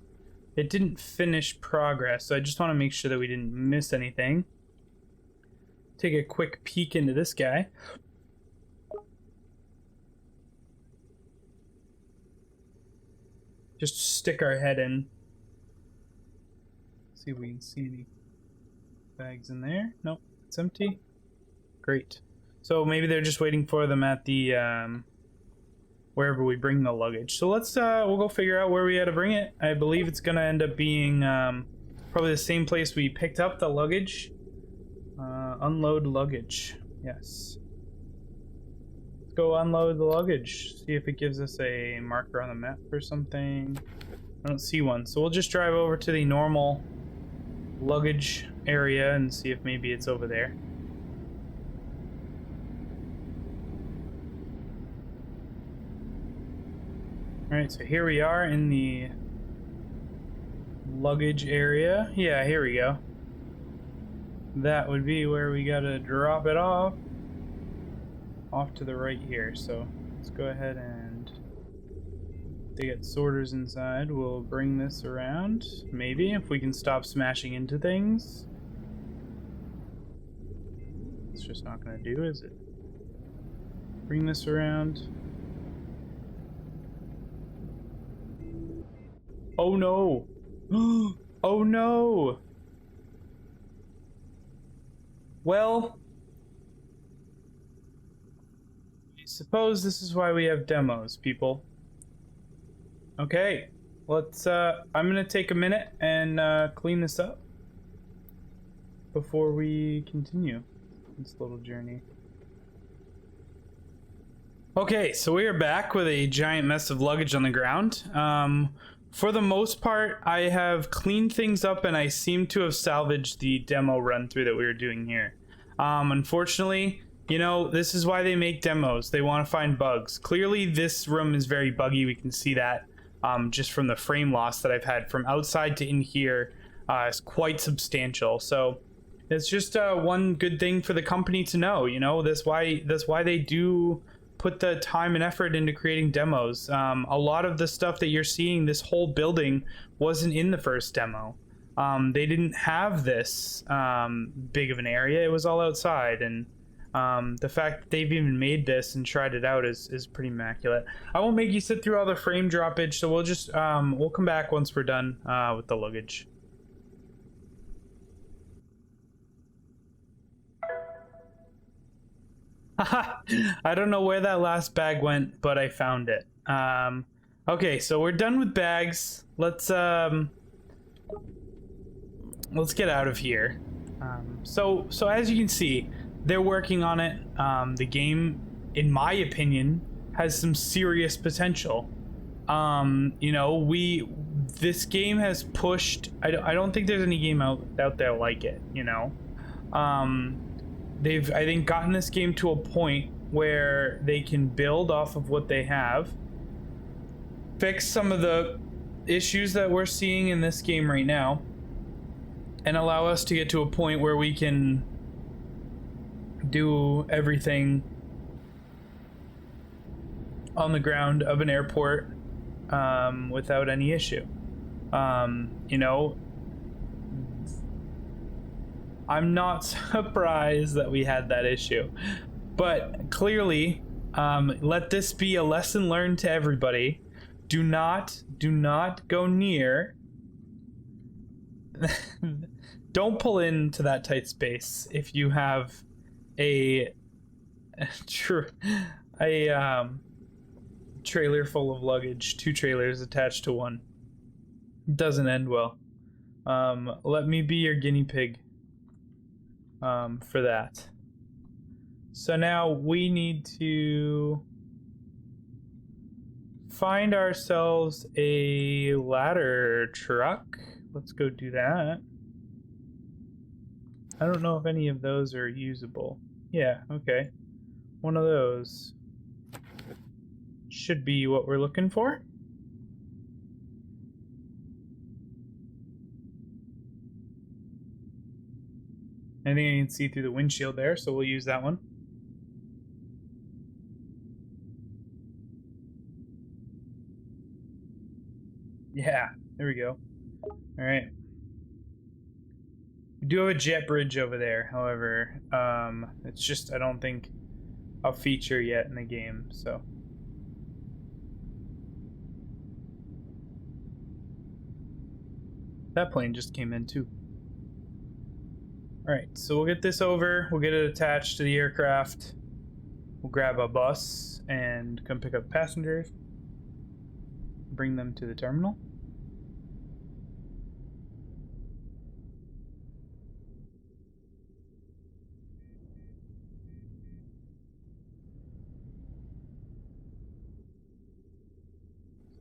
It didn't finish progress, so I just want to make sure that we didn't miss anything. Take a quick peek into this guy. Just stick our head in. See if we can see any bags in there. Nope, it's empty. Great. So maybe they're just waiting for them at the wherever we bring the luggage. So let's we'll go figure out where we had to bring it. I believe it's gonna end up being probably the same place we picked up the luggage. Unload luggage. Yes. Let's go unload the luggage. See if it gives us a marker on the map or something. I don't see one. So we'll just drive over to the normal luggage area and see if maybe it's over there. Alright, so here we are in the luggage area. Yeah, here we go. That would be where we gotta drop it off. Off to the right here. So let's go ahead and they get sorters inside. We'll bring this around. Maybe if we can stop smashing into things. It's just not gonna do, is it? Bring this around. Oh no! Oh no! Well, I suppose this is why we have demos, people. Okay, let's, I'm gonna take a minute and clean this up before we continue this little journey. Okay, so we are back with a giant mess of luggage on the ground. For the most part, I have cleaned things up and I seem to have salvaged the demo run through that we were doing here. Unfortunately, you know, this is why they make demos. They want to find bugs. Clearly, this room is very buggy. We can see that just from the frame loss that I've had from outside to in here is quite substantial. So it's just one good thing for the company to know. You know, that's why they do put the time and effort into creating demos. A lot of the stuff that you're seeing, this whole building, wasn't in the first demo. They didn't have this big of an area. It was all outside, and the fact that they've even made this and tried it out is pretty immaculate. I won't make you sit through all the frame droppage, so we'll just we'll come back once we're done with the luggage. I don't know where that last bag went, but I found it. Okay, so we're done with bags. Let's get out of here. So as you can see, they're working on it. The game, in my opinion, has some serious potential. You know, this game has pushed. I don't think there's any game out there like it. You know. They've, I think, gotten this game to a point where they can build off of what they have, fix some of the issues that we're seeing in this game right now, and allow us to get to a point where we can do everything on the ground of an airport without any issue. You know, I'm not surprised that we had that issue, but clearly, let this be a lesson learned to everybody. Do not go near. Don't pull into that tight space if you have a trailer full of luggage, 2 trailers attached to one. It doesn't end well. Let me be your guinea pig. For that. So now we need to find ourselves a ladder truck. Let's go do that. I don't know if any of those are usable. Yeah, okay. One of those should be what we're looking for. I think I can see through the windshield there, so we'll use that one. Yeah, there we go. All right. We do have a jet bridge over there, however. It's just, I don't think, a feature yet in the game, so. That plane just came in too. Alright, so we'll get this over, we'll get it attached to the aircraft, we'll grab a bus and come pick up passengers, bring them to the terminal.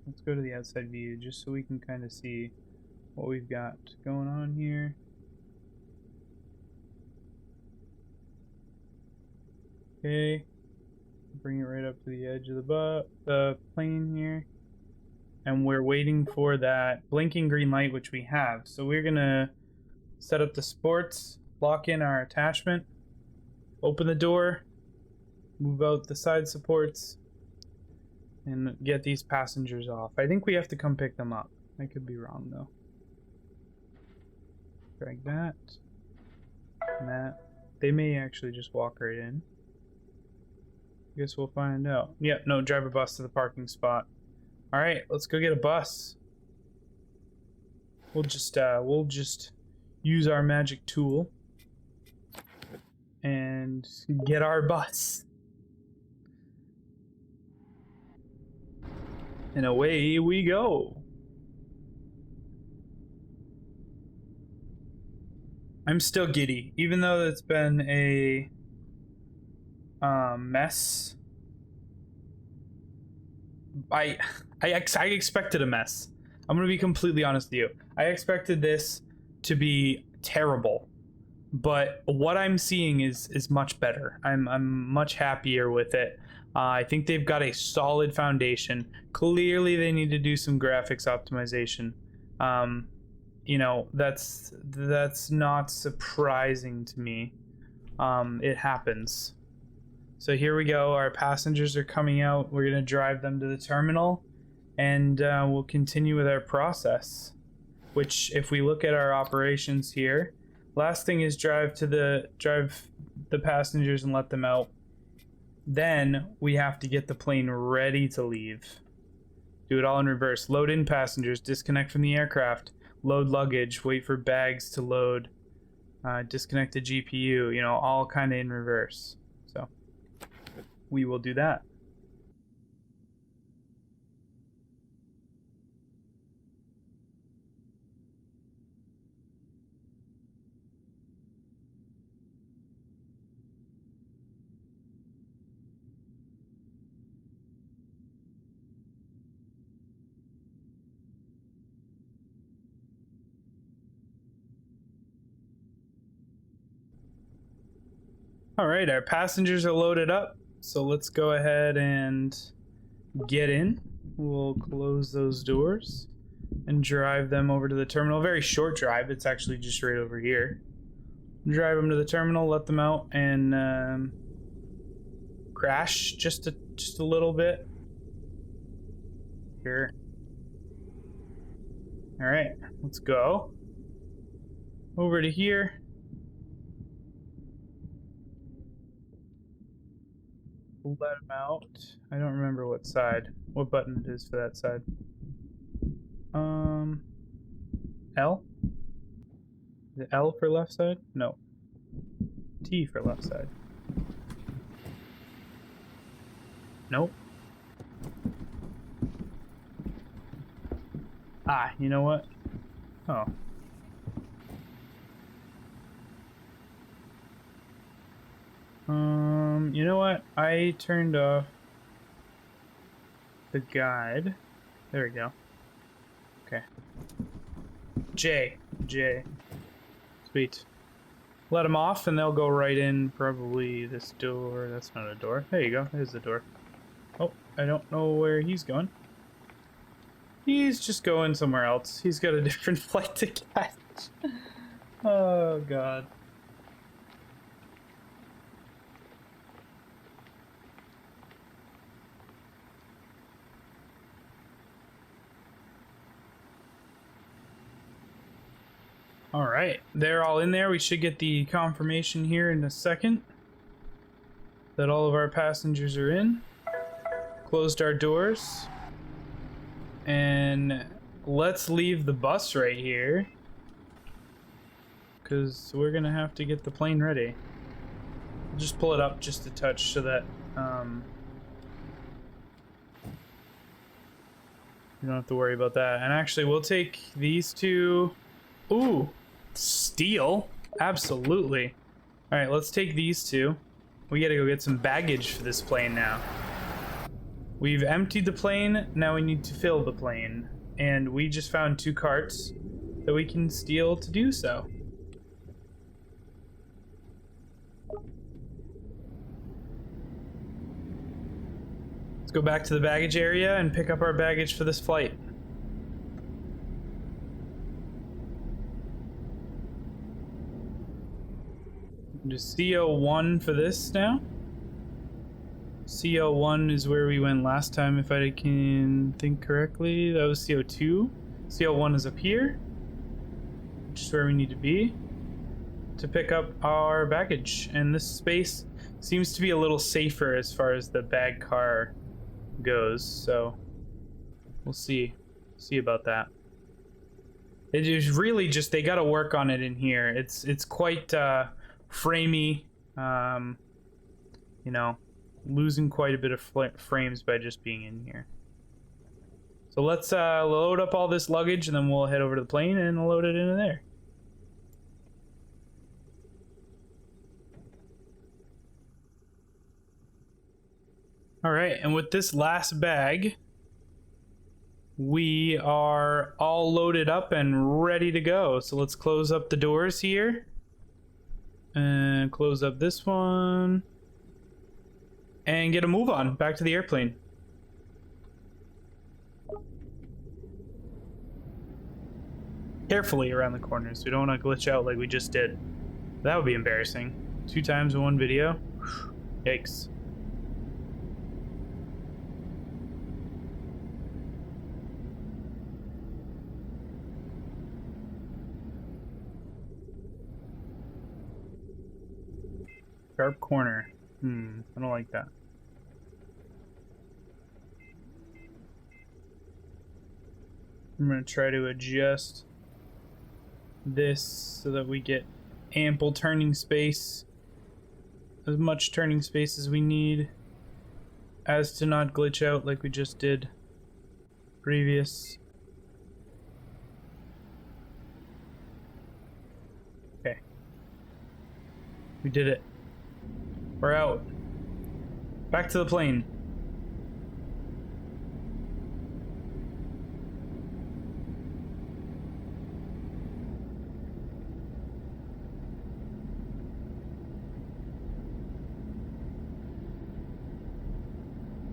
Let's go to the outside view just so we can kind of see what we've got going on here. Okay, bring it right up to the edge of the plane here. and we're waiting for that blinking green light, which we have. So we're gonna set up the sports, lock in our attachment, open the door, move out the side supports, and get these passengers off. I think we have to come pick them up. I could be wrong though. Drag that. And that. They may actually just walk right in. Guess we'll find out. Yep, no, drive a bus to the parking spot. Alright, let's go get a bus. We'll just use our magic tool and get our bus. And away we go. I'm still giddy, even though it's been a mess. I expected a mess. I'm gonna be completely honest with you. I expected this to be terrible, but what I'm seeing is much better. I'm much happier with it. I think they've got a solid foundation. Clearly, they need to do some graphics optimization. You know, that's not surprising to me. It happens. So here we go. Our passengers are coming out. We're gonna drive them to the terminal, and we'll continue with our process. Which, if we look at our operations here, last thing is drive the passengers and let them out. Then we have to get the plane ready to leave. Do it all in reverse. Load in passengers, disconnect from the aircraft, load luggage, wait for bags to load, disconnect the GPU, you know, all kind of in reverse. So we will do that. All right, our passengers are loaded up, so let's go ahead and get in. We'll close those doors and drive them over to the terminal. Very short drive. It's actually just right over here. Drive them to the terminal, let them out, and crash just a little bit. Here. All right, let's go over to here. Let him out. I don't remember what button it is for that side. L? Is it L for left side? No. T for left side. Nope. Ah, you know what? Oh. You know what? I turned off the guide. There we go. Okay. J. Sweet. Let them off and they'll go right in probably this door. That's not a door. There you go. There's the door. Oh, I don't know where he's going. He's just going somewhere else. He's got a different flight to catch. Oh, God. All right, they're all in there. We should get the confirmation here in a second that all of our passengers are in. Closed our doors. And let's leave the bus right here, because we're going to have to get the plane ready. Just pull it up just a touch so that you don't have to worry about that. And actually, we'll take these two. Ooh, steel. Absolutely. All right, let's take these two. We got to go get some baggage for this plane now. We've emptied the plane. Now we need to fill the plane. And we just found 2 carts that we can steal to do so. Let's go back to the baggage area and pick up our baggage for this flight. Just CO1 for this now. CO1 is where we went last time, if I can think correctly. That was CO2. CO1 is up here, which is where we need to be to pick up our baggage. And this space seems to be a little safer as far as the bag car goes, so we'll see about that. It is really just, they got to work on it in here. It's quite framey, you know, losing quite a bit of frames by just being in here. So let's load up all this luggage, and then we'll head over to the plane and load it into there. All right, and with this last bag, we are all loaded up and ready to go. So let's close up the doors here and close up this one and get a move on back to the airplane. Carefully around the corners. We don't want to glitch out like we just did. That would be embarrassing. 2 times in one video. Yikes. Sharp corner. I don't like that. I'm gonna try to adjust this so that we get ample turning space, as much turning space as we need, as to not glitch out like we just did previous. Okay, we did it. We're out. Back to the plane.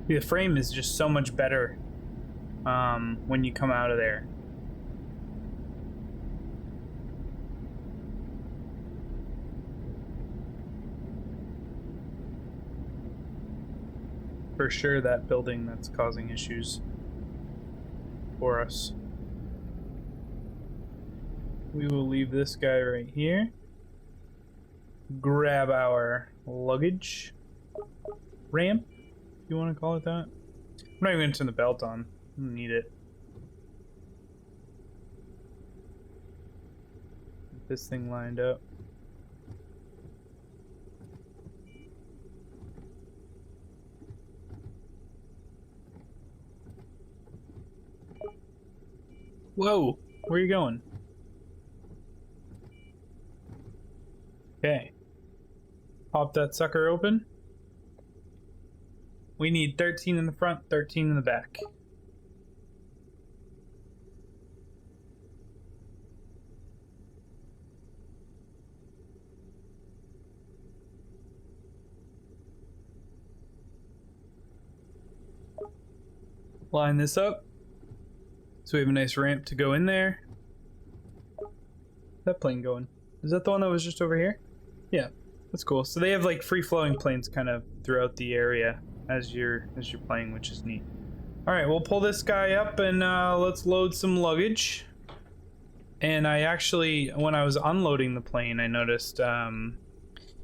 The frame is just so much better when you come out of there. For sure, that building that's causing issues for us. We will leave this guy right here. Grab our luggage ramp, if you want to call it that. I'm not even going to turn the belt on. I don't need it. Get this thing lined up. Whoa, where are you going? Okay. Pop that sucker open. We need 13 in the front, 13 in the back. Line this up. So we have a nice ramp to go in there. Where's that plane going? Is that the one that was just over here? Yeah, that's cool. So they have like free-flowing planes kind of throughout the area as you're playing, which is neat. All right, we'll pull this guy up and let's load some luggage. And I actually, when I was unloading the plane, I noticed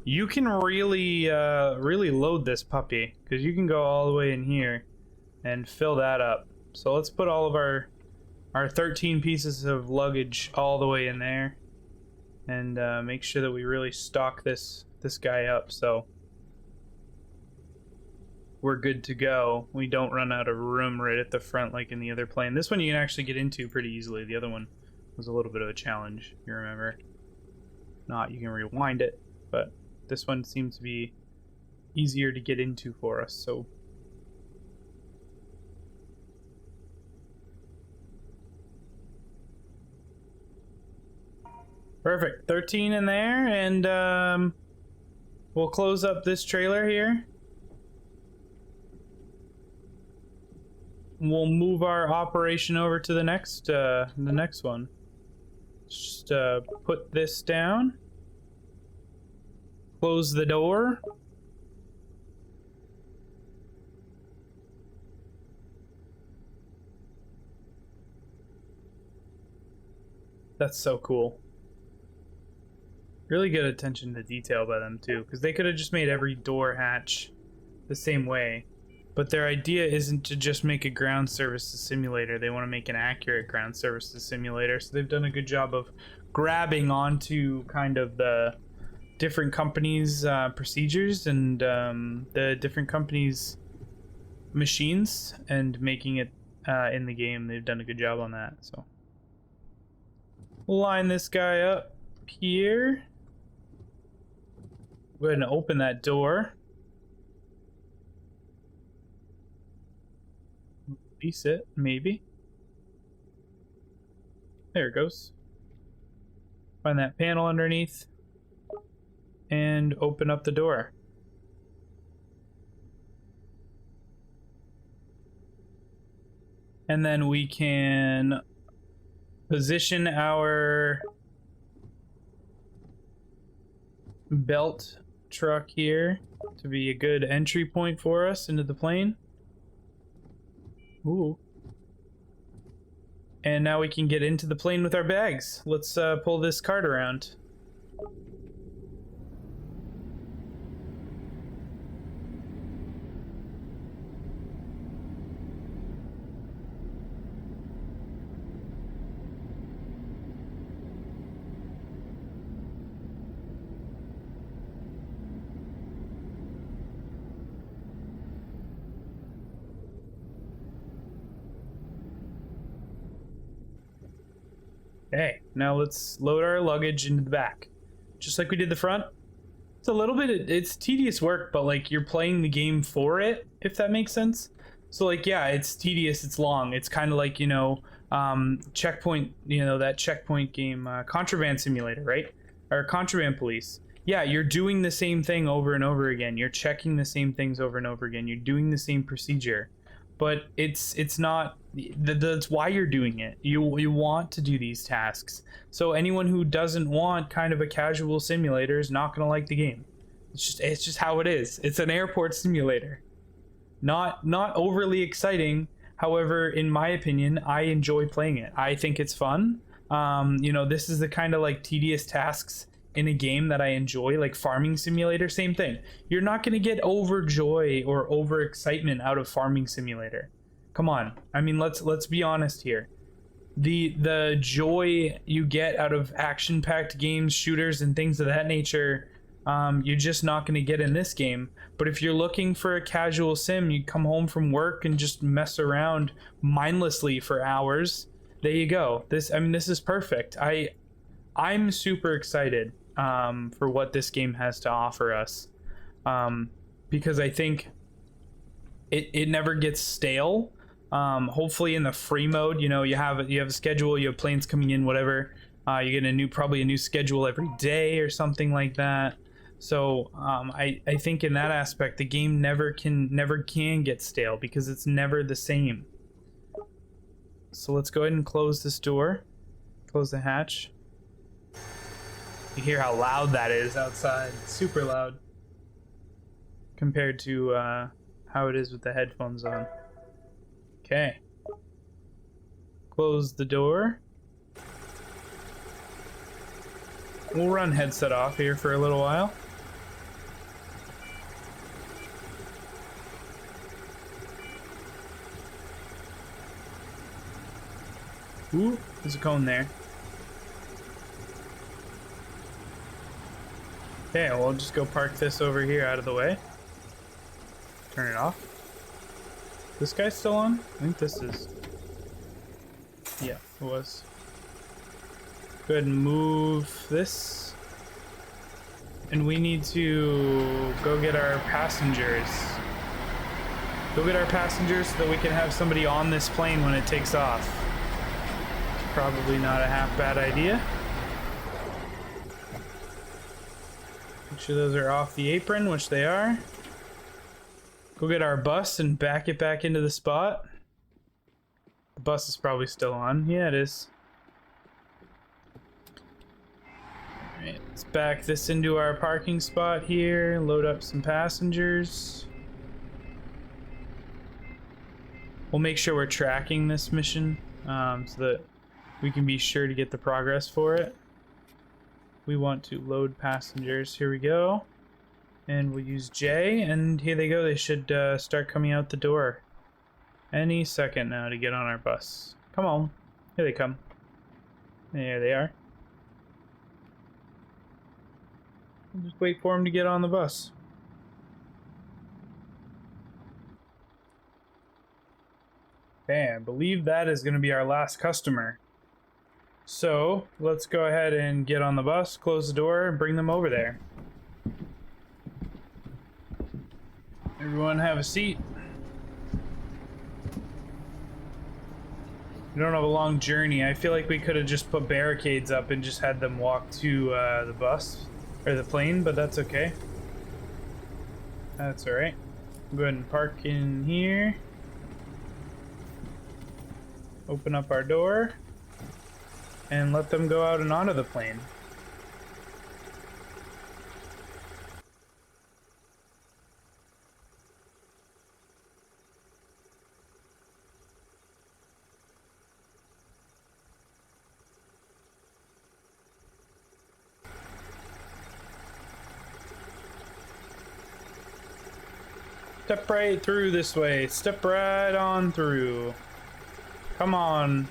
you can really load this puppy, because you can go all the way in here and fill that up. So let's put all of our 13 pieces of luggage all the way in there, and make sure that we really stock this guy up so we're good to go. We don't run out of room right at the front like in the other plane. This one you can actually get into pretty easily. The other one was a little bit of a challenge, if you remember. Not, you can rewind it, but this one seems to be easier to get into for us, so perfect. 13 in there, and we'll close up this trailer here. We'll move our operation over to the next one. Just put this down. Close the door. That's so cool. Really good attention to detail by them too, because they could have just made every door hatch the same way. But their idea isn't to just make a ground services simulator. They want to make an accurate ground services simulator. So they've done a good job of grabbing onto kind of the different companies' procedures and the different companies' machines and making it in the game. They've done a good job on that. So we'll line this guy up here. Go ahead and open that door. Release it, maybe. There it goes. Find that panel underneath and open up the door. And then we can position our belt truck here to be a good entry point for us into the plane. Ooh. And now we can get into the plane with our bags. Let's pull this cart around. Okay, now let's load our luggage into the back. Just like we did the front. It's a little bit, it's tedious work, but like you're playing the game for it, if that makes sense. So like, yeah, it's tedious, it's long. It's kind of like, you know, Checkpoint, you know, that Checkpoint game, Contraband Simulator, right? Or Contraband Police. Yeah, you're doing the same thing over and over again. You're checking the same things over and over again. You're doing the same procedure. But it's not, that's why you're doing it. You want to do these tasks. So anyone who doesn't want kind of a casual simulator is not gonna like the game. It's just how it is. It's an airport simulator. Not overly exciting. However, in my opinion, I enjoy playing it. I think it's fun. You know, this is the kind of like tedious tasks in a game that I enjoy, like Farming Simulator. Same thing. You're not going to get overjoy or over excitement out of Farming Simulator. Come on. I mean, let's be honest here. The joy you get out of action-packed games, shooters, and things of that nature, you're just not going to get in this game. But if you're looking for a casual sim, you come home from work and just mess around mindlessly for hours. There you go. This is perfect. I'm super excited for what this game has to offer us, because I think it never gets stale. Hopefully in the free mode, you know, you have a schedule, you have planes coming in, whatever. You get probably a new schedule every day or something like that. So I think in that aspect, the game never can get stale because it's never the same. So let's go ahead and close this door, close the hatch. You hear how loud that is outside. It's super loud compared to how it is with the headphones on. Okay. Close the door. We'll run headset off here for a little while. Ooh, there's a cone there. Okay, we'll just go park this over here out of the way. Turn it off. This guy's still on? I think this is. Yeah, it was. Go ahead and move this. And we need to go get our passengers. Go get our passengers so that we can have somebody on this plane when it takes off. It's probably not a half bad idea. Make sure those are off the apron, which they are. Go get our bus and back it back into the spot. The bus is probably still on. Yeah, it is. Alright, let's back this into our parking spot here, load up some passengers. We'll make sure we're tracking this mission so that we can be sure to get the progress for it. We want to load passengers. Here we go. And we'll use J, and here they go. They should start coming out the door any second now to get on our bus. Come on. Here they come. There they are. We'll just wait for them to get on the bus. Okay, I believe that is going to be our last customer. So, let's go ahead and get on the bus, close the door, and bring them over there. Everyone have a seat. We don't have a long journey. I feel like we could have just put barricades up and just had them walk to the bus, or the plane, but that's okay. That's alright. Go ahead and park in here. Open up our door. And let them go out and onto the plane. Step right through this way. Step right on through. Come on.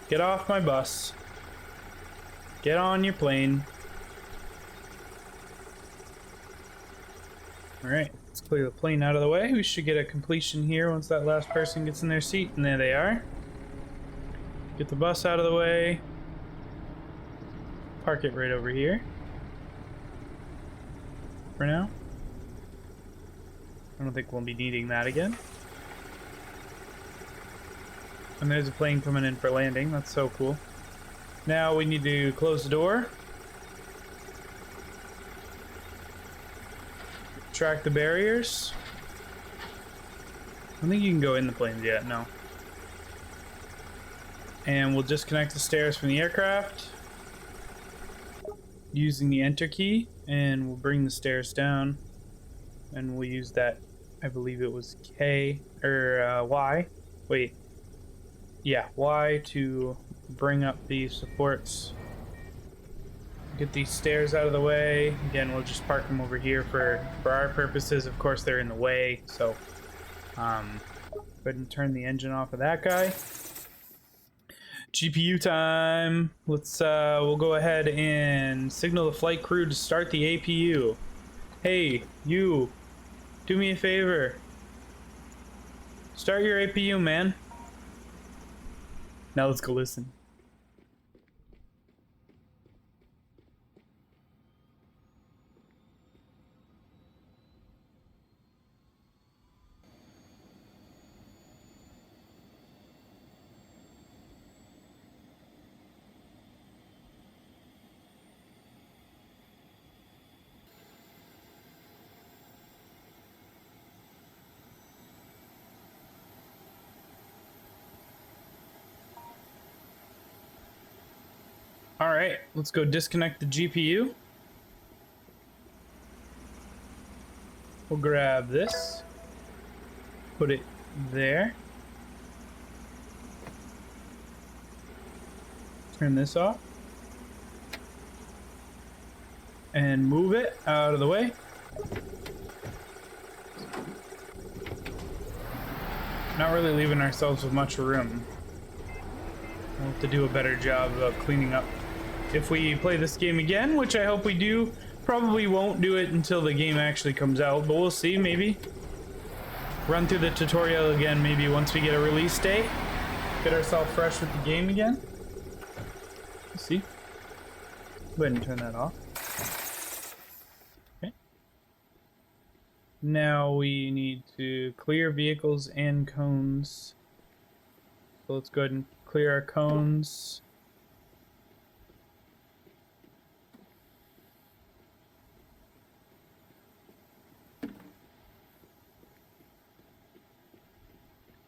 Get off my bus. Get on your plane. Alright, let's clear the plane out of the way. We should get a completion here once that last person gets in their seat. And there they are. Get the bus out of the way. Park it right over here. For now. I don't think we'll be needing that again. And there's a plane coming in for landing. That's so cool. Now we need to close the door. Track the barriers. I don't think you can go in the planes yet, no. And we'll disconnect the stairs from the aircraft using the enter key, and we'll bring the stairs down, and we'll use that, I believe it was K, or Y. Wait. Yeah, Y to bring up these supports. Get these stairs out of the way. Again, we'll just park them over here for our purposes. Of course, they're in the way, so go ahead and turn the engine off of that guy. GPU time. Let's we'll go ahead and signal the flight crew to start the APU. Hey, you, do me a favor. Start your APU, man. Now let's go listen. All right, let's go disconnect the GPU. We'll grab this, put it there. Turn this off. And move it out of the way. Not really leaving ourselves with much room. We'll have to do a better job of cleaning up. If we play this game again, which I hope we do, probably won't do it until the game actually comes out, but we'll see, maybe. Run through the tutorial again, maybe once we get a release date. Get ourselves fresh with the game again. Let's see. Go ahead and turn that off. Okay. Now we need to clear vehicles and cones. So let's go ahead and clear our cones.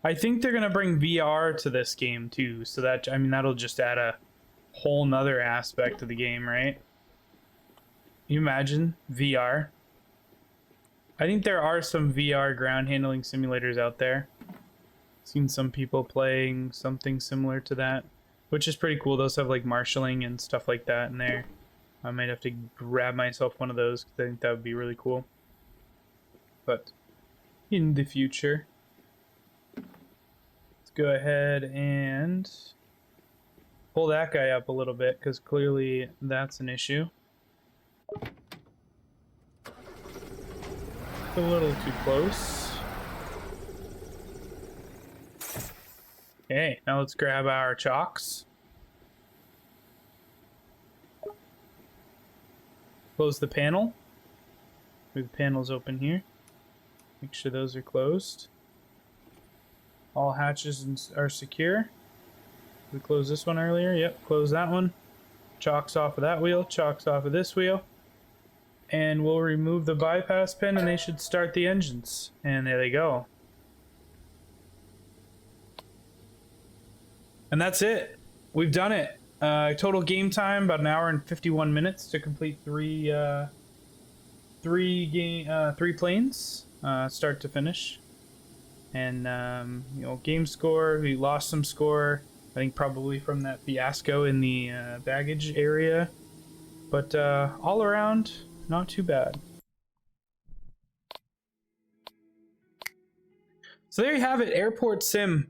I think they're gonna bring VR to this game too, so that, I mean, that'll just add a whole nother aspect of the game, right? You imagine VR. I think there are some VR ground handling simulators out there. Seen some people playing something similar to that, which is pretty cool. Those have like marshalling and stuff like that in there. I might have to grab myself one of those because I think that would be really cool. But in the future, let's go ahead and pull that guy up a little bit because clearly that's an issue. A little too close. Okay, now let's grab our chocks. Close the panel. Leave the panels open here. Make sure those are closed. All hatches are secure. We closed this one earlier. Yep, close that one. Chocks off of that wheel. Chocks off of this wheel. And we'll remove the bypass pin and they should start the engines. And there they go. And that's it. We've done it. Total game time about 1 hour and 51 minutes to complete three planes, start to finish. And you know, game score, we lost some score, I think probably from that fiasco in the baggage area, but all around not too bad. So there you have it, Airport Sim.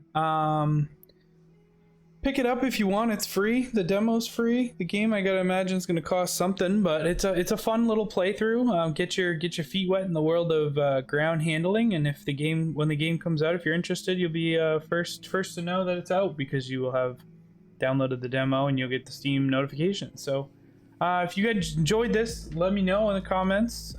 Pick it up if you want. It's free. The demo's free. The game, I gotta imagine, is gonna cost something, but it's a fun little playthrough. Get your feet wet in the world of ground handling, and if when the game comes out, if you're interested, you'll be first to know that it's out because you will have downloaded the demo and you'll get the Steam notification. So if you guys enjoyed this, let me know in the comments.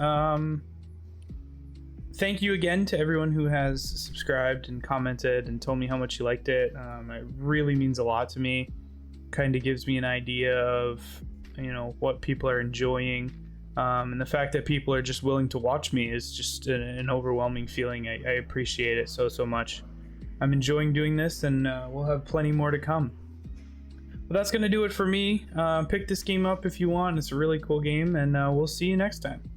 Thank you again to everyone who has subscribed and commented and told me how much you liked it. It really means a lot to me. Kind of gives me an idea of, you know, what people are enjoying. And the fact that people are just willing to watch me is just an overwhelming feeling. I appreciate it so much. I'm enjoying doing this, and we'll have plenty more to come. But that's going to do it for me. Pick this game up if you want. It's a really cool game, and we'll see you next time.